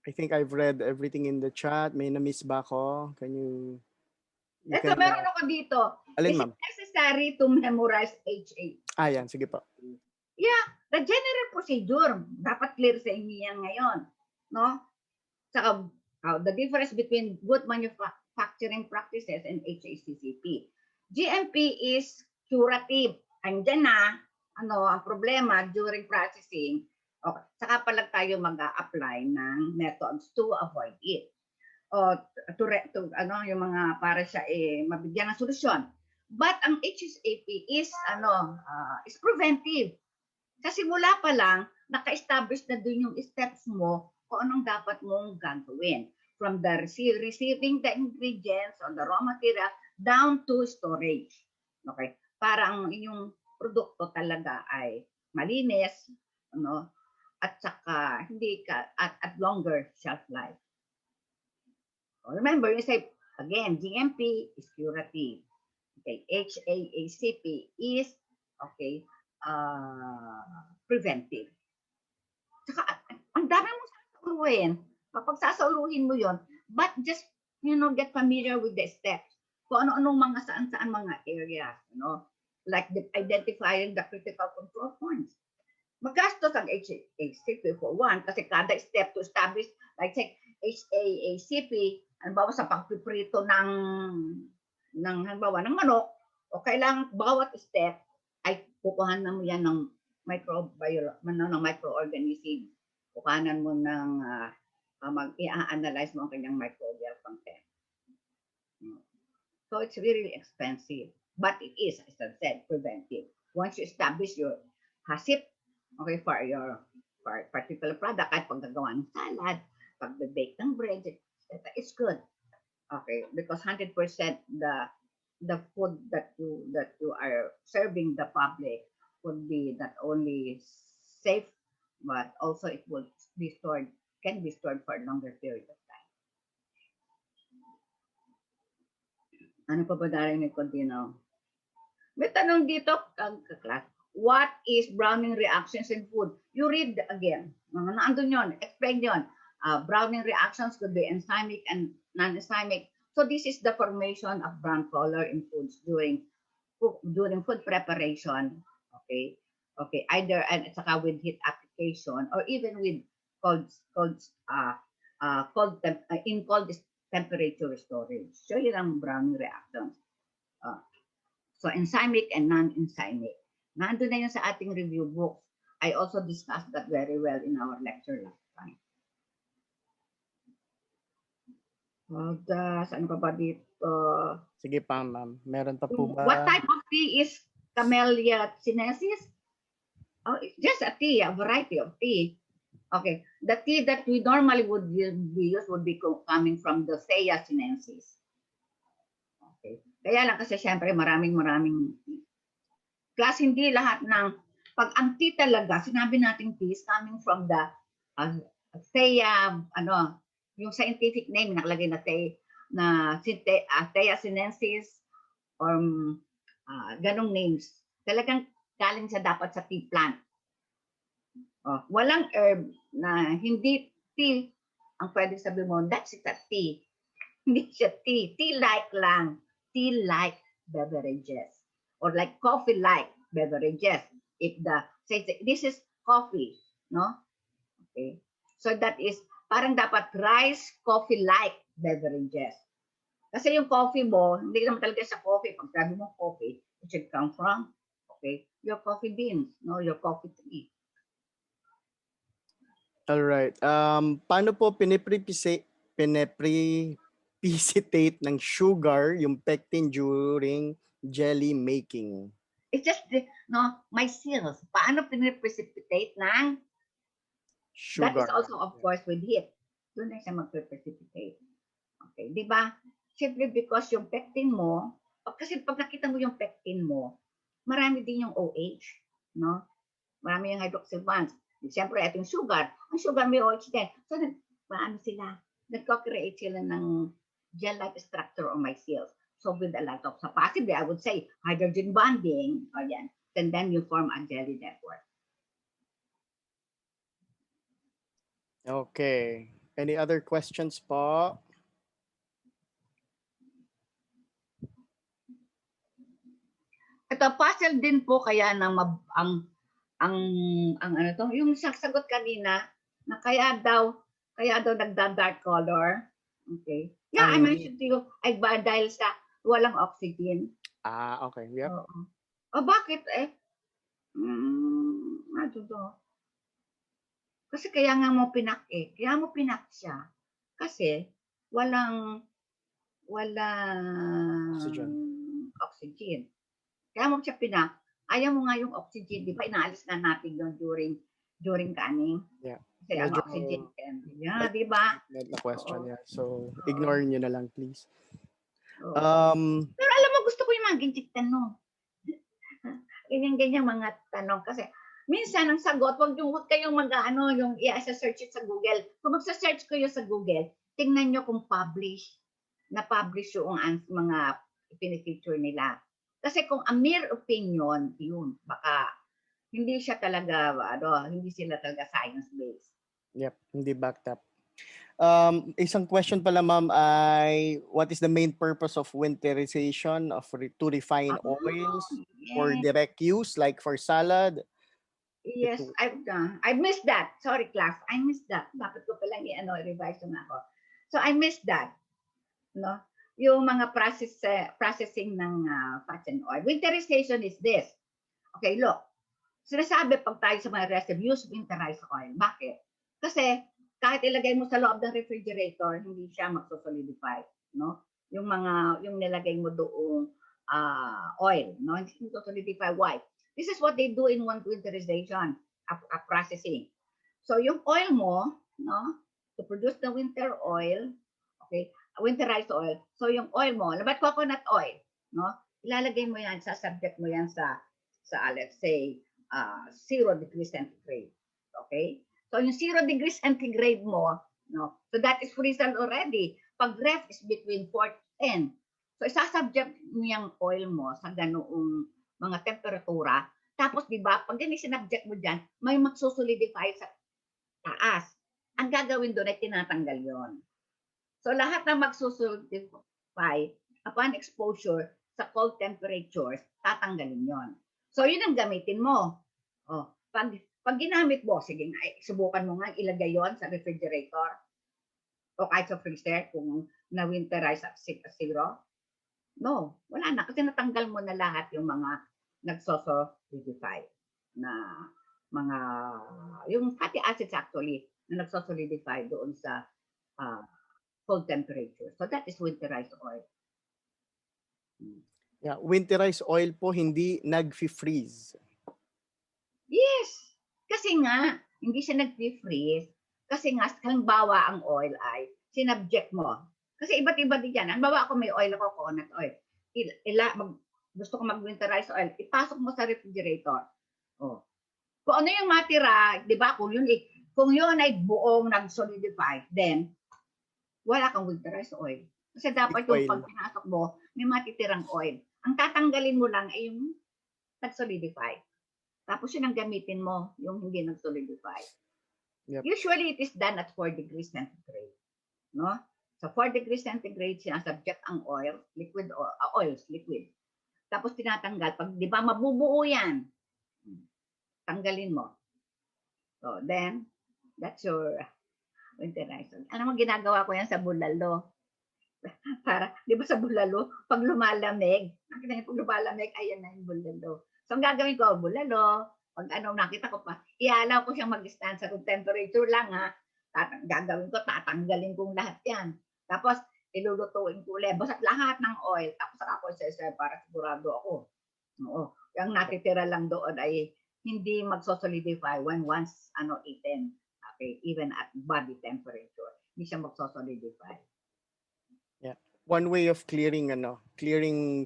[SPEAKER 2] I think I've read everything in the chat. May na-miss ba ako?
[SPEAKER 1] Ito, meron ako dito.
[SPEAKER 2] Alin,
[SPEAKER 1] Is
[SPEAKER 2] ma'am?
[SPEAKER 1] it necessary to memorize HA?
[SPEAKER 2] Yan. Sige po.
[SPEAKER 1] Yeah, the general procedure. Dapat clear sa inyo yan ngayon. No? Saka, the difference between good manufacturing practices and HACCP. GMP is curative. Andyan na, ang problema during processing. Okay. Saka pala tayo mag-a-apply ng methods to avoid it. Yung mga para siya mabigyan ng solusyon. But ang HACCP is preventive. Kasi mula pa lang naka-establish na dun yung steps mo kung anong dapat mong gagawin. From the receiving the ingredients or the raw material
[SPEAKER 4] down to storage. Okay? Para ang inyong produkto talaga ay malinis, ano, at saka hindi ka at longer shelf life. Remember, you say again, GMP is curative. Okay, HACCP is okay, preventive. Saka, ang dami mong sasauluhin. Kapag sasauluhin mo yon, but just, get familiar with the steps. Kung ano-anong mga saan-saan mga areas, like identifying the critical control points. Magastos ang HACCP for one, kasi kada step to establish, like say, HACCP, halimbawa sa pagpiprito halimbawa ng manok, o kailangan bawat step ay kukuhanan mo yan ng microorganism. Kukuhanan mo ng i-analyze mo ang kanyang microbial content. So it's really expensive, but it is, as I said, preventive. Once you establish your HACCP, okay, for particular product, kahit paggagawa ng salad, pag-bake ng bread, etc., it's good. Okay, because 100% the food that you are serving the public would be not only safe, but also it will can be stored for a longer period of time. Ano pa ba darinig ko, Dino? May tanong dito, class. What is browning reactions in food? You read again. Naandun yun, explain yun. Browning reactions could be enzymic and non-enzymic. So this is the formation of brown color in foods during food preparation. Okay, either and saka with heat application or even with cold temperature storage. So yun ang browning reactions. So enzymic and non-enzymic. Nandun na yun sa ating review books. I also discussed that very well in our lecture last time. Saan pa ba dito?
[SPEAKER 2] Sige pa, ma'am. Meron pa po ba?
[SPEAKER 4] What type of tea is Camellia sinensis? Oh, it's just a tea, a variety of tea. Okay, the tea that we normally would use would be coming from the Thea sinensis. Okay, kaya lang kasi syempre maraming class, hindi lahat ng pag ang tea talaga, sinabi natin tea is coming from the Thea, yung scientific name nakalagay na Thea sinensis or ganong names. Talagang galing siya dapat sa tea plant. Walang herb na hindi tea ang pwede sabihin mo, that's it, a tea. Hindi siya tea. Tea-like lang. Tea-like beverages. Or like coffee-like beverages. Say this is coffee, no? Okay. So that is, parang dapat rice, coffee-like beverages. Kasi yung coffee mo, hindi naman talaga sa coffee. Pag sabi mo coffee, it should come from, okay, your coffee beans, no, your coffee tree.
[SPEAKER 2] All right. Paano po piniprecipitate ng sugar yung pectin during jelly making?
[SPEAKER 4] It's just, my cells. Paano piniprecipitate ng sugar? That is also, of course, with heat. Doon na siya mag-precipitate. Okay, di ba? Simply because yung pectin mo, kasi pag nakita mo yung pectin mo, marami din yung OH, no? Marami yung hydroxyl bonds. Siyempre, ito yung sugar. Ang sugar may OH din. So, paano sila? Nagko-create sila ng gel-like structure on my cells. So, with a lot of, possibly, I would say, hydrogen bonding, o yan. And then you form a jelly network.
[SPEAKER 2] Okay. Any other questions po?
[SPEAKER 4] Ito, puzzle din po kaya ng yung sagot kanina na kaya daw nagda-dark color. Okay. Yeah, I mentioned to you, dahil sa walang oxygen.
[SPEAKER 2] Okay. Yep.
[SPEAKER 4] Bakit kasi kaya mo pinak siya. Kasi walang oxygen. Kaya mo siya pinak. Ayaw mo nga yung oxygen, di ba? Inaalis na natin yun during canning.
[SPEAKER 2] Yeah.
[SPEAKER 4] Kasi ang oxygen. Yeah, di ba?
[SPEAKER 2] Not the question, yeah. So, ignore nyo na lang, please.
[SPEAKER 4] Oo.
[SPEAKER 2] Um,
[SPEAKER 4] Pero alam mo, gusto ko yung mga ganyan tanong. Ganyan-ganyan mga tanong. Kasi minsan ang sagot, huwag kayong mag-ano, yung i-search it sa Google. Kung magsa-search kayo sa Google, tingnan nyo kung na-publish yung mga pinifeature nila. Kasi kung a mere opinion, yun, baka hindi siya talaga, hindi sila talaga science-based.
[SPEAKER 2] yep, hindi backed up. Isang question pala ma'am ay what is the main purpose of winterization to refine oils for
[SPEAKER 4] Yes.
[SPEAKER 2] direct use like for salad?
[SPEAKER 4] Yes, I missed that. Sorry, class. I missed that. Bakit ko pala revise na ako. So I missed that. No? Yung mga processing ng fats and oil. Winterization is this. Okay, look. Sinasabi pag tayo sa mga recipe, use winterized oil. Bakit? Kasi kahit ilagay mo sa loob ng refrigerator, hindi siya magsosolidify, no? Yung nilagay mo doong oil, no? Hindi magsosolidify. Why? This is what they do in winterization, a processing. So yung oil mo, no, to produce the winter oil, okay, winterized oil. So yung oil mo, like coconut oil, no? Ilalagay mo yan, subject mo yan sa let's say 0 degrees centigrade. Okay? So yung 0 degrees centigrade mo, no? So that is freezing already. Pag ref is between 4 to 10. So isasubject mo yung oil mo sa ganoong mga temperatura. Tapos, di ba, pag sinubject mo dyan, may magsusolidify sa taas. Ang gagawin doon ay tinatanggal yon. So lahat na magsusolidify upon exposure sa cold temperatures, tatanggalin yon. So yun ang gamitin mo. Oh, pag ginamit mo, sige nga, subukan mo nga ilagay yon sa refrigerator o kahit sa freezer kung na-winterize at 0. No, wala na. Kasi natanggal mo na lahat yung mga nagsosolidify na mga, yung fatty acids actually, na nagsosolidify doon sa cold temperature. So that is winterized oil.
[SPEAKER 2] Yeah, winterized oil po hindi nag-freeze.
[SPEAKER 4] Yes. Kasi nga, hindi siya nag-freeze. Kasi nga, halimbawa ang oil ay sinubject mo. Kasi iba't iba din yan. Halimbawa ako may oil ako, coconut oil. Gusto ko mag-winterize oil, ipasok mo sa refrigerator. Oh. Kung ano yung matira, di ba, kung yun ay buong nag-solidify, then, wala kang winterized oil. Kasi dapat yung pag pinasok mo, may matitirang oil. Ang tatanggalin mo lang ay yung nag-solidify. Tapos yun ang gamitin mo, yung hindi nag-solidify. Yep. Usually, it is done at 4 degrees centigrade. No? Sa 4 degrees centigrade, sinasubject ang oil, liquid, oils, liquid. Tapos tinatanggal. Pag di ba mabubuo yan, tanggalin mo. So then, that's your winterization. Ano mo ginagawa ko yan sa bulalo? Para, di ba sa bulalo, pag lumalamig, pag lumalamig, ayan na yung bulalo. So, ang gagawin ko, bulalo, pag nakita ko pa, ialaw ko siyang mag-stand sa room temperature lang, ha. Gagawin ko, tatanggalin kong lahat yan. Tapos, ilulutuin ko ulit. Basta lahat ng oil. Tapos, ako isa-isa para sigurado ako. Oo. Yung natitira lang doon ay hindi magsosolidify when once eaten. Okay, even at body temperature. Hindi siya magsosolidify.
[SPEAKER 2] Yeah. One way of clearing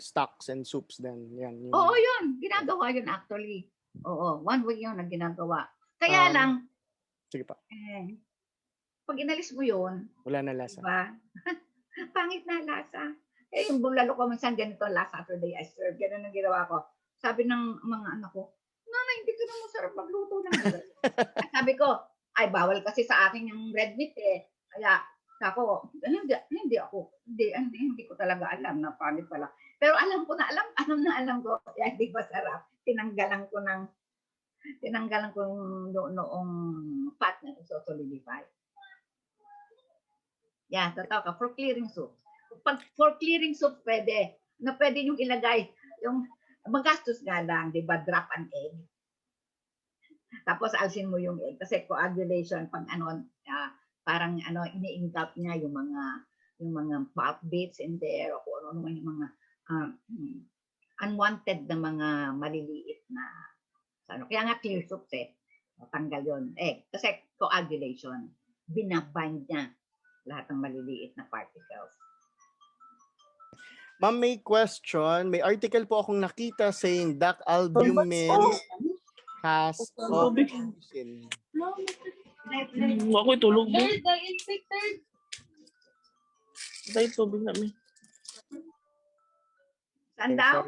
[SPEAKER 2] stocks and soups then. Yan.
[SPEAKER 4] Oo, yun. Ginagawa yun actually. Oo, one way yun ang ginagawa. Kaya lang,
[SPEAKER 2] sige pa.
[SPEAKER 4] Pag inalis mo yun,
[SPEAKER 2] wala na lasa.
[SPEAKER 4] Diba? Pangit na lasa. Yung bulalo ko minsan ganito last Saturday I serve. Ganun ang ginawa ko. Sabi ng mga anak ko, Nana, hindi ka na masarap magluto ng bulalo. Sabi ko, ay bawal kasi sa akin yung red meat eh. Kaya ako, hindi ko talaga alam na pangit pala. Pero alam ko, kaya hindi masarap. Tinanggalan ko noong fat na solidify. Yeah, totoo ka. For clearing soup. For clearing soup, pwede yung ilagay, yung magastos nga lang, di ba, drop an egg. Tapos alsin mo yung egg. Kasi coagulation, pag parang ini-ingap niya yung mga pulp bits in there, o kung ano yung mga unwanted na mga maliliit na, kaya nga clear soup tanggal yun. Kasi coagulation, binabind niya lahat ng maliliit na particles.
[SPEAKER 2] Ma'am, may question. May article po akong nakita saying duck albumin has ovusin.
[SPEAKER 5] Ako'y tulog. Dahil tubig namin.
[SPEAKER 4] Saan
[SPEAKER 2] Okay,
[SPEAKER 4] daw?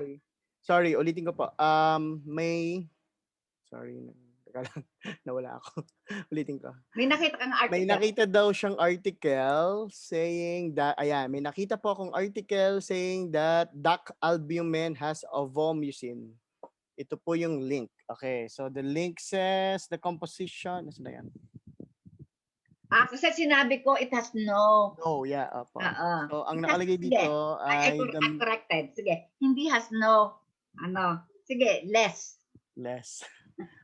[SPEAKER 2] sorry, ulitin ko po. Teka lang, nawala ako. Ulitin ko.
[SPEAKER 4] May nakita kang
[SPEAKER 2] May
[SPEAKER 4] article.
[SPEAKER 2] nakita daw siyang article saying that, may nakita po akong article saying that duck albumin has ovomucin. Ito po yung link. Okay, so the link says the composition. Nasaan na yan?
[SPEAKER 4] Kasi sinabi ko, it has no.
[SPEAKER 2] Oh, yeah. Opo. So, ang nakalagay
[SPEAKER 4] Sige.
[SPEAKER 2] dito
[SPEAKER 4] I
[SPEAKER 2] ay
[SPEAKER 4] corrected. Sige. Hindi has no. Sige, less.
[SPEAKER 2] less.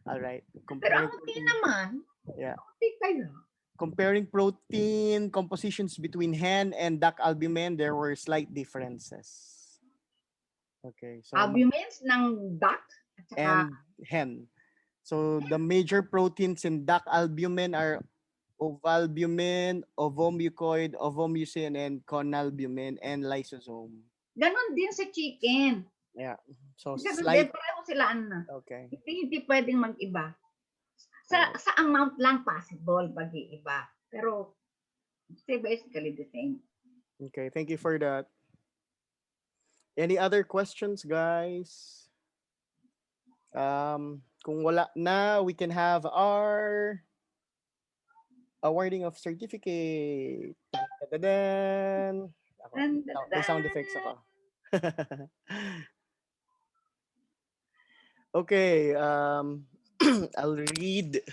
[SPEAKER 2] All right.
[SPEAKER 4] Pero ang puti naman.
[SPEAKER 2] Yeah.
[SPEAKER 4] Puti kayo.
[SPEAKER 2] Comparing protein compositions between hen and duck albumin, there were slight differences. Okay. So,
[SPEAKER 4] Albumins ng duck at saka
[SPEAKER 2] and hen. So, the major proteins in duck albumin are ovalbumin, ovomucoid, ovomucin, and conalbumin, and lysosome.
[SPEAKER 4] ganon din sa chicken.
[SPEAKER 2] Yeah. So,
[SPEAKER 4] Ganon
[SPEAKER 2] slight.
[SPEAKER 4] din, pareho sila
[SPEAKER 2] Okay.
[SPEAKER 4] Hindi pwedeng mag-iba. Sa amount lang possible mag-iiba. Pero basically the same.
[SPEAKER 2] Okay. Thank you for that. Any other questions, guys? Kung wala na, we can have our awarding of certificate. Tadadaan. Ako, may sound effects ako. Okay, I'll read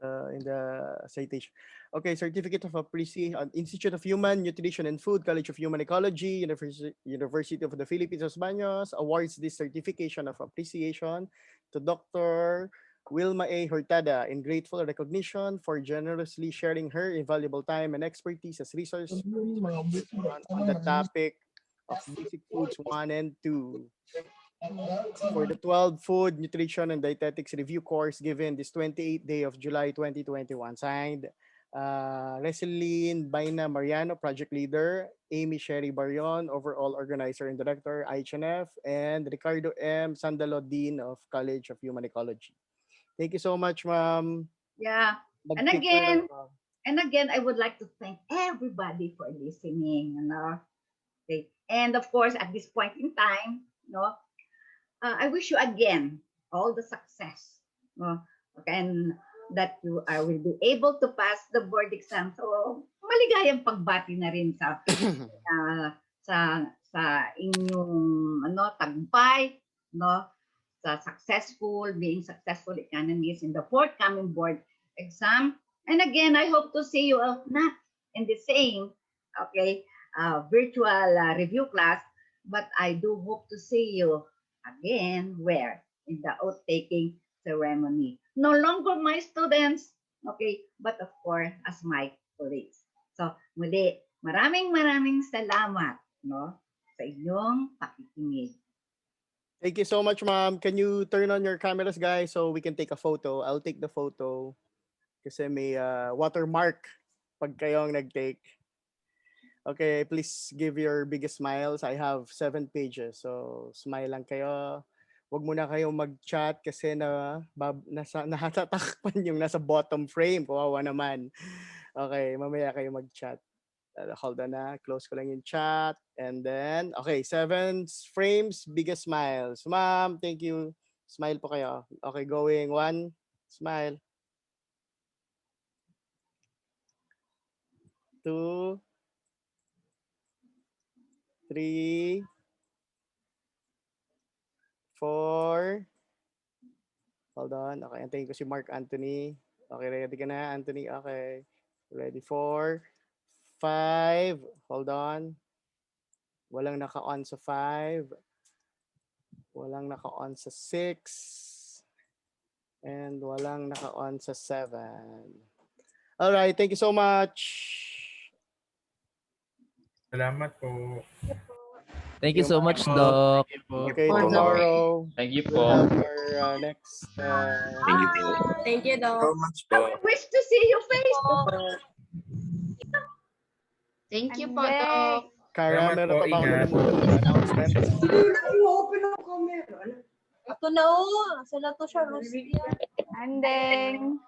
[SPEAKER 2] in the citation. Okay, Certificate of Appreciation, Institute of Human Nutrition and Food, College of Human Ecology, University of the Philippines, Los Baños, awards this certification of appreciation to Dr. Wilma A. Hurtada in grateful recognition for generously sharing her invaluable time and expertise as resource on the topic of basic foods 1 and 2. For the 12 Food, Nutrition, and Dietetics Review course given this 28th day of July 2021. Signed, Reseline Baina Mariano, Project Leader, Amy Sherry Barion, Overall Organizer and Director, IHNF, and Ricardo M. Sandalo, Dean of College of Human Ecology. Thank you so much, ma'am.
[SPEAKER 4] Yeah. And again, I would like to thank everybody for listening. Okay. And of course, at this point in time, I wish you again all the success, and that you will be able to pass the board exam. So, maligayang pagbati na rin sa inyong tagumpay, sa being successful economists in the forthcoming board exam. And again, I hope to see you not in the same virtual review class, but I do hope to see you again in the oath-taking ceremony. No longer my students, but of course as my colleagues. So muli, maraming salamat sa inyong pakikinig.
[SPEAKER 2] Thank you so much, ma'am. Can you turn on your cameras, guys, so we can take a photo? I'll take the photo kasi may watermark pag kayong nag-take. Okay, please give your biggest smiles. I have 7 pages, so smile lang kayo. Huwag muna kayong mag-chat kasi natatakpan yung nasa bottom frame. Kawawa naman. Okay, mamaya kayo mag-chat. Hold on na. Close ko lang yung chat. And then, okay, 7 frames, biggest smiles. Ma'am, thank you. Smile po kayo. Okay, going. 1, smile. 2, 3, 4. Hold on. Okay, antayin ko si Mark Anthony. Okay, ready ka na, Anthony? Okay. Ready, 4, 5. Hold on. Walang naka-on sa 5. Walang naka-on sa 6. And walang naka-on sa 7. All right, thank you so much.
[SPEAKER 6] Salamat po.
[SPEAKER 5] Thank you so much,
[SPEAKER 6] po.
[SPEAKER 5] Doc.
[SPEAKER 6] Thank you po.
[SPEAKER 2] Okay, tomorrow
[SPEAKER 7] Thank you
[SPEAKER 2] we'll
[SPEAKER 7] po.
[SPEAKER 2] have our next
[SPEAKER 7] Thank you po.
[SPEAKER 3] Thank you, Doc.
[SPEAKER 6] So much po.
[SPEAKER 4] I wish to see you face to face.
[SPEAKER 8] Thank you
[SPEAKER 3] And
[SPEAKER 8] po,
[SPEAKER 3] then,
[SPEAKER 8] Doc.
[SPEAKER 2] Kara,
[SPEAKER 6] Salamat
[SPEAKER 2] meron
[SPEAKER 6] po,
[SPEAKER 2] pa ba ako
[SPEAKER 6] ingat.
[SPEAKER 2] nalimutan na announcement?
[SPEAKER 7] Ito na sila to siya, Rustia.
[SPEAKER 8] Andeng.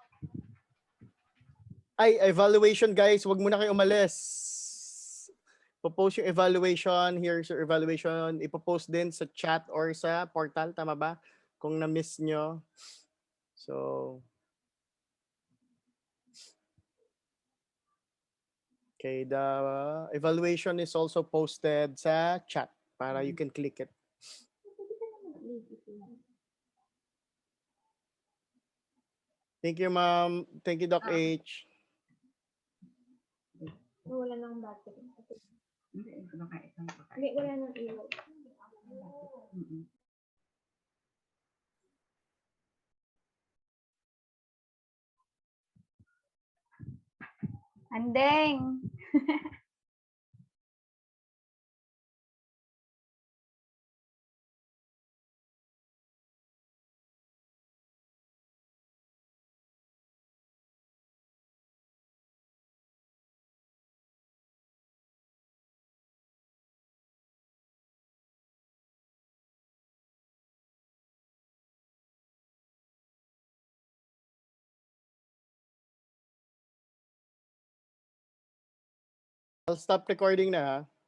[SPEAKER 2] Ay, evaluation guys, wag muna kayo umalis. Popost yung evaluation. Here's your evaluation. Ipopost din sa chat or sa portal, tama ba? Kung na-miss nyo. So, okay, the evaluation is also posted sa chat para you can click it. Thank you, ma'am. Thank you, Doc H.
[SPEAKER 3] Wala nang battery.
[SPEAKER 4] Hindi,
[SPEAKER 3] Hindi, wala nang ilaw.
[SPEAKER 8] Andeng.
[SPEAKER 2] I'll stop recording na ha.